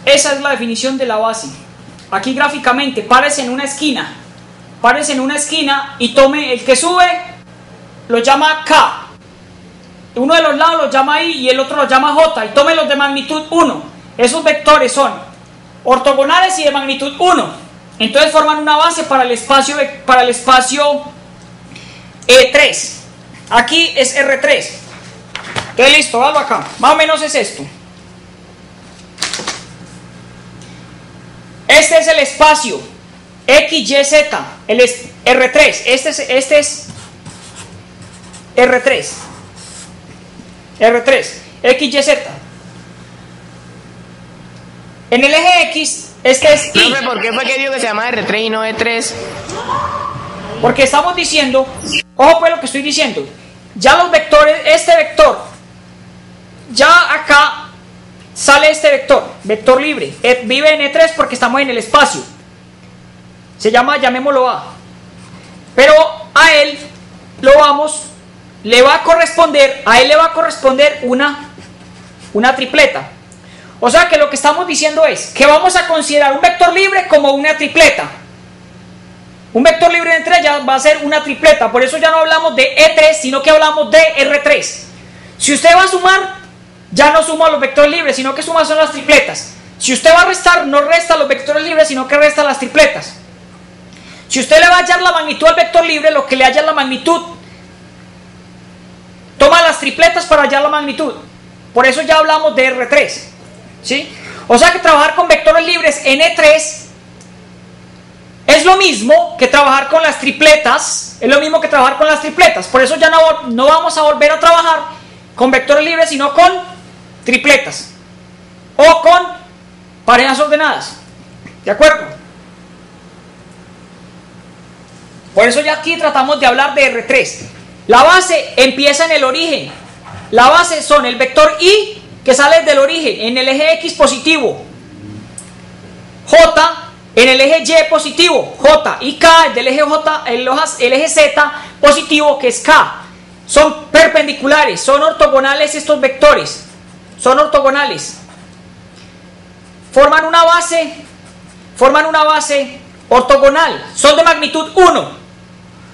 Esa es la definición de la base. Aquí gráficamente, párese en una esquina. Párese en una esquina y tome el que sube, lo llama K. Uno de los lados lo llama I y el otro lo llama J. Y tome los de magnitud 1. Esos vectores son ortogonales y de magnitud 1. Entonces forman una base para el espacio E3. Aquí es R3. Entonces listo, hazlo acá. Más o menos es esto. Este es el espacio X, Y, Z, el R3. Este es R3. R3, X, Y, Z. En el eje X, este es Y. Profe, ¿por qué fue que digo que se llama R3 y no E3? Porque estamos diciendo, ojo pues lo que estoy diciendo, ya los vectores, este vector, ya acá sale este vector libre, vive en E3 porque estamos en el espacio, se llama, llamémoslo A, pero a él le va a corresponder una tripleta. O sea que lo que estamos diciendo es que vamos a considerar un vector libre como una tripleta. Un vector libre de E3 ya va a ser una tripleta, por eso ya no hablamos de E3, sino que hablamos de R3. Si usted va a sumar, ya no suma los vectores libres, sino que suma son las tripletas. Si usted va a restar, no resta los vectores libres, sino que resta las tripletas. Si usted le va a hallar la magnitud al vector libre, lo que le halla la magnitud, toma las tripletas para hallar la magnitud. Por eso ya hablamos de R3. ¿Sí? O sea que trabajar con vectores libres en E3 es lo mismo que trabajar con las tripletas. Es lo mismo que trabajar con las tripletas. Por eso ya no vamos a volver a trabajar con vectores libres, sino con tripletas o con parejas ordenadas. ¿De acuerdo? Por eso ya aquí tratamos de hablar de R3. La base empieza en el origen. La base son el vector I que sale del origen en el eje X positivo, J en el eje Y positivo, J, y K del eje J, el eje Z positivo, que es K. Son perpendiculares, son ortogonales estos vectores, son ortogonales. Forman una base ortogonal, son de magnitud 1.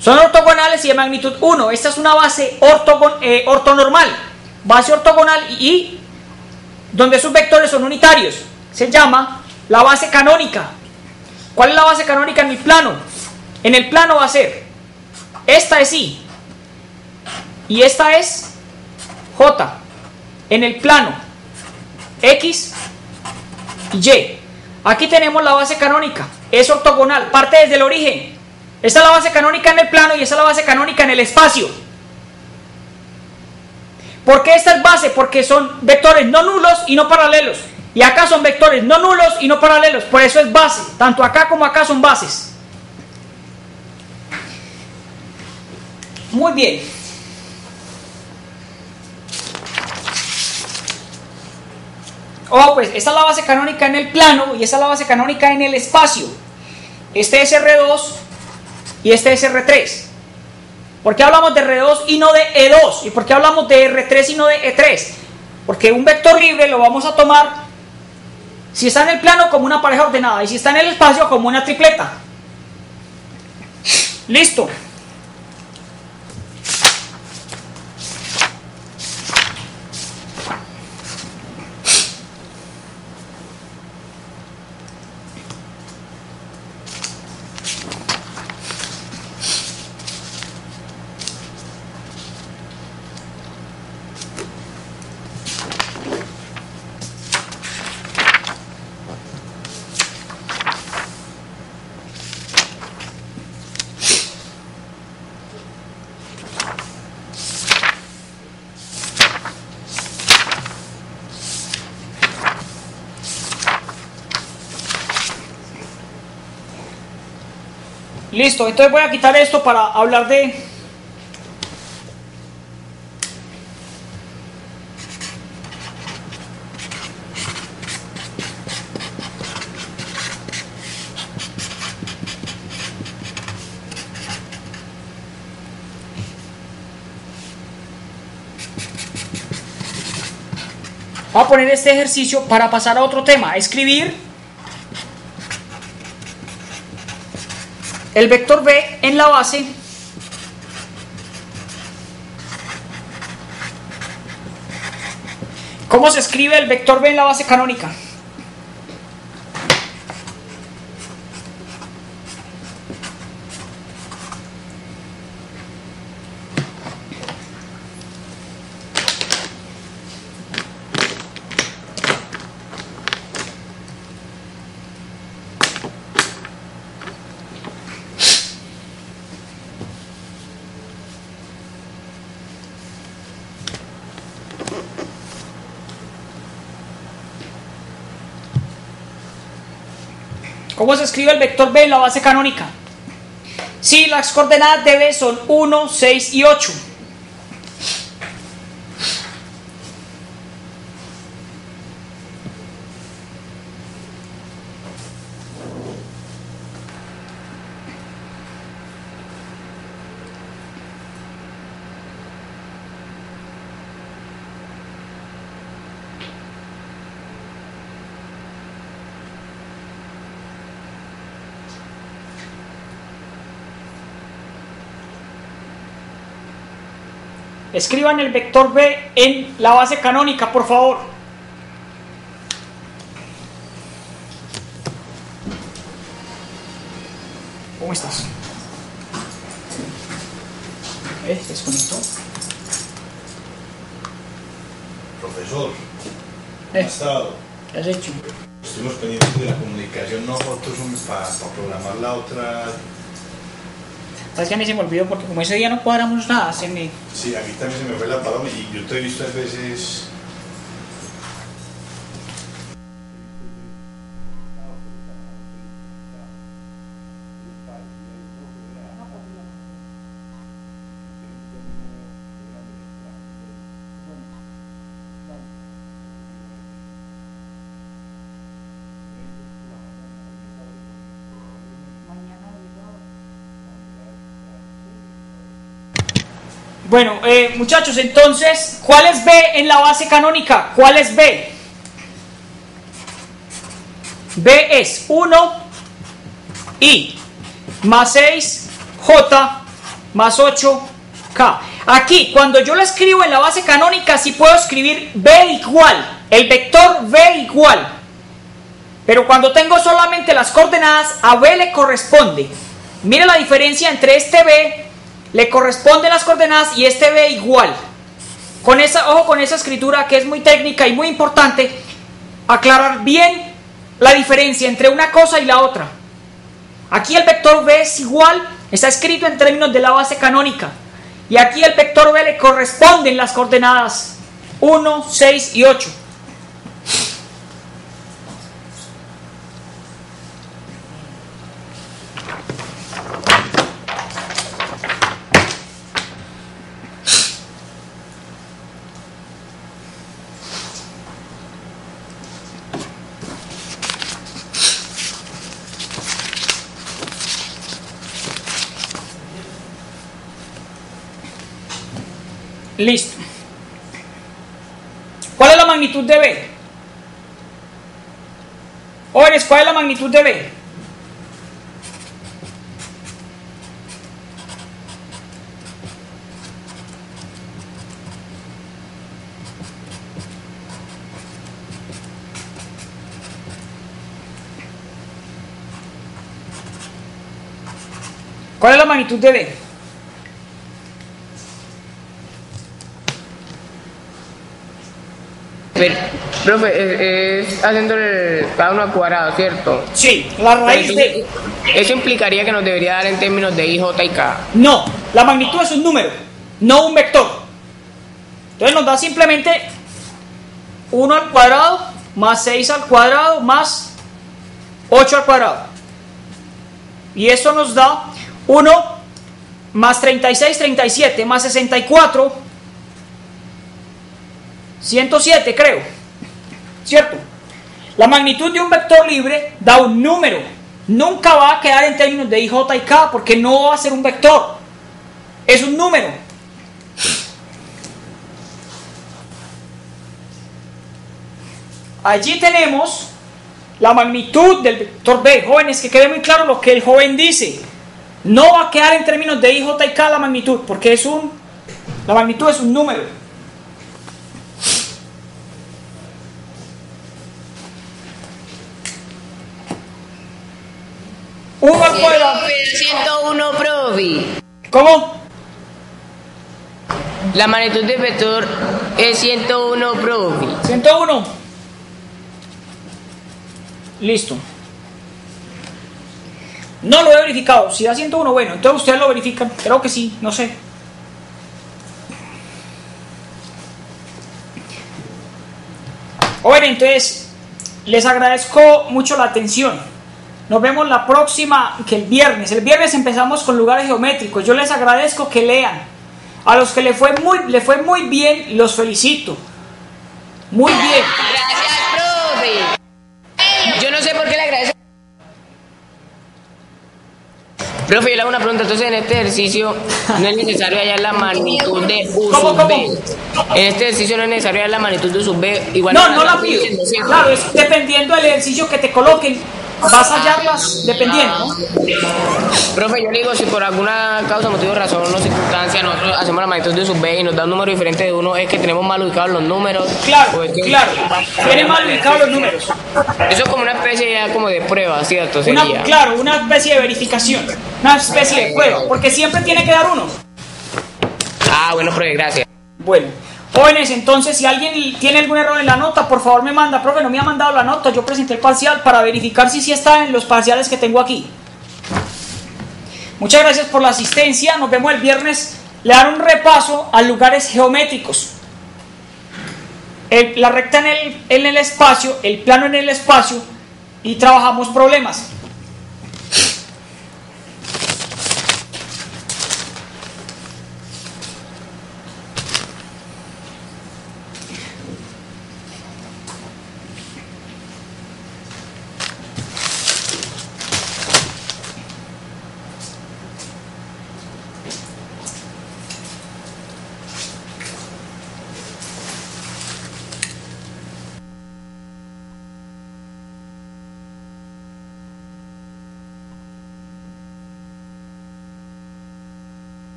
Son ortogonales y de magnitud 1. Esta es una base ortonormal, base ortogonal y donde sus vectores son unitarios. Se llama la base canónica. ¿Cuál es la base canónica en el plano? En el plano va a ser, esta es I y esta es J. En el plano, X y Y. Aquí tenemos la base canónica, es ortogonal, parte desde el origen. Esta es la base canónica en el plano y esta es la base canónica en el espacio. ¿Por qué esta es base? Porque son vectores no nulos y no paralelos. Y acá son vectores no nulos y no paralelos. Por eso es base. Tanto acá como acá son bases. Muy bien. Oh, pues esta es la base canónica en el plano y esta es la base canónica en el espacio. Este es R2 y este es R3. ¿Por qué hablamos de R2 y no de E2? ¿Y por qué hablamos de R3 y no de E3? Porque un vector libre lo vamos a tomar, si está en el plano, como una pareja ordenada, y si está en el espacio, como una tripleta. Listo. Listo, entonces voy a quitar esto para hablar de... Voy a poner este ejercicio para pasar a otro tema, escribir el vector B en la base ¿Cómo se escribe el vector B en la base canónica? ¿Cómo se escribe el vector B en la base canónica? Sí, las coordenadas de B son 1, 6 y 8. Escriban el vector B en la base canónica, por favor. ¿Cómo estás? Desconectó. Profesor, ¿cómo ha estado? ¿Qué has hecho? Estuvimos pendientes de la comunicación nosotros para programar la otra. ¿Sabes que a mí se me olvidó? Porque como ese día no cuadramos nada, se me... Sí, a mí también se me fue la paloma y yo te he visto a veces. Bueno, muchachos, entonces, ¿cuál es B en la base canónica? ¿Cuál es B? B es 1, I más 6J más 8K. Aquí, cuando yo lo escribo en la base canónica, sí puedo escribir B igual, el vector B igual. Pero cuando tengo solamente las coordenadas, a B le corresponde. Mira la diferencia entre este B, le corresponden las coordenadas, y este B igual. Ojo con esa escritura que es muy técnica y muy importante, aclarar bien la diferencia entre una cosa y la otra. Aquí el vector B es igual, está escrito en términos de la base canónica. Y aquí el vector B le corresponden las coordenadas 1, 6 y 8. Listo. ¿Cuál es la magnitud de B? Jóvenes, ¿cuál es la magnitud de B? ¿Cuál es la magnitud de B? Profe, es haciendo cada uno al cuadrado, ¿cierto? Sí, la raíz de... Eso implicaría que nos debería dar en términos de I, J y K. No, la magnitud es un número, no un vector. Entonces nos da simplemente 1 al cuadrado más 6 al cuadrado más 8 al cuadrado. Y eso nos da 1 más 36, 37 más 64, 107 creo, ¿cierto? La magnitud de un vector libre da un número, nunca va a quedar en términos de I, J y K porque no va a ser un vector, es un número. Allí tenemos la magnitud del vector B. Jóvenes, que quede muy claro lo que el joven dice, no va a quedar en términos de I, J y K la magnitud porque la magnitud es un número. 1 al cuadrado. 101, profe. ¿Cómo? La magnitud del vector es 101, profe. 101. Listo. No lo he verificado. Si da 101, bueno, entonces ustedes lo verifican. Creo que sí, no sé. Bueno, entonces les agradezco mucho la atención. Nos vemos la próxima, que el viernes. El viernes empezamos con lugares geométricos. Yo les agradezco que lean. A los que le fue muy bien, los felicito. Muy bien. Gracias, profe. Yo no sé por qué le agradezco. Profe, yo le hago una pregunta. Entonces, en este ejercicio no es necesario hallar la magnitud de U sub B. En este ejercicio no es necesario hallar la magnitud de U sub B. Igual no la pido. Claro, es dependiendo del ejercicio que te coloquen. Vas a hallarlas dependiendo, ¿no? Profe, yo le digo, si por alguna causa, motivo, razón o circunstancia nosotros hacemos la magnitud de U sub B y nos da un número diferente de 1, es que tenemos mal ubicados los números. Claro, claro. Tienen mal ubicados los números. Eso es como una especie ya como de prueba, ¿cierto? Sería. Claro, una especie de verificación. Una especie de prueba, porque siempre tiene que dar 1. Ah, bueno, profe, gracias. Bueno. Jóvenes, entonces, si alguien tiene algún error en la nota, por favor me manda. Profe, no me ha mandado la nota, yo presenté el parcial para verificar si sí está en los parciales que tengo aquí. Muchas gracias por la asistencia, nos vemos el viernes. Le daré un repaso a lugares geométricos. La recta en el espacio, el plano en el espacio, y trabajamos problemas.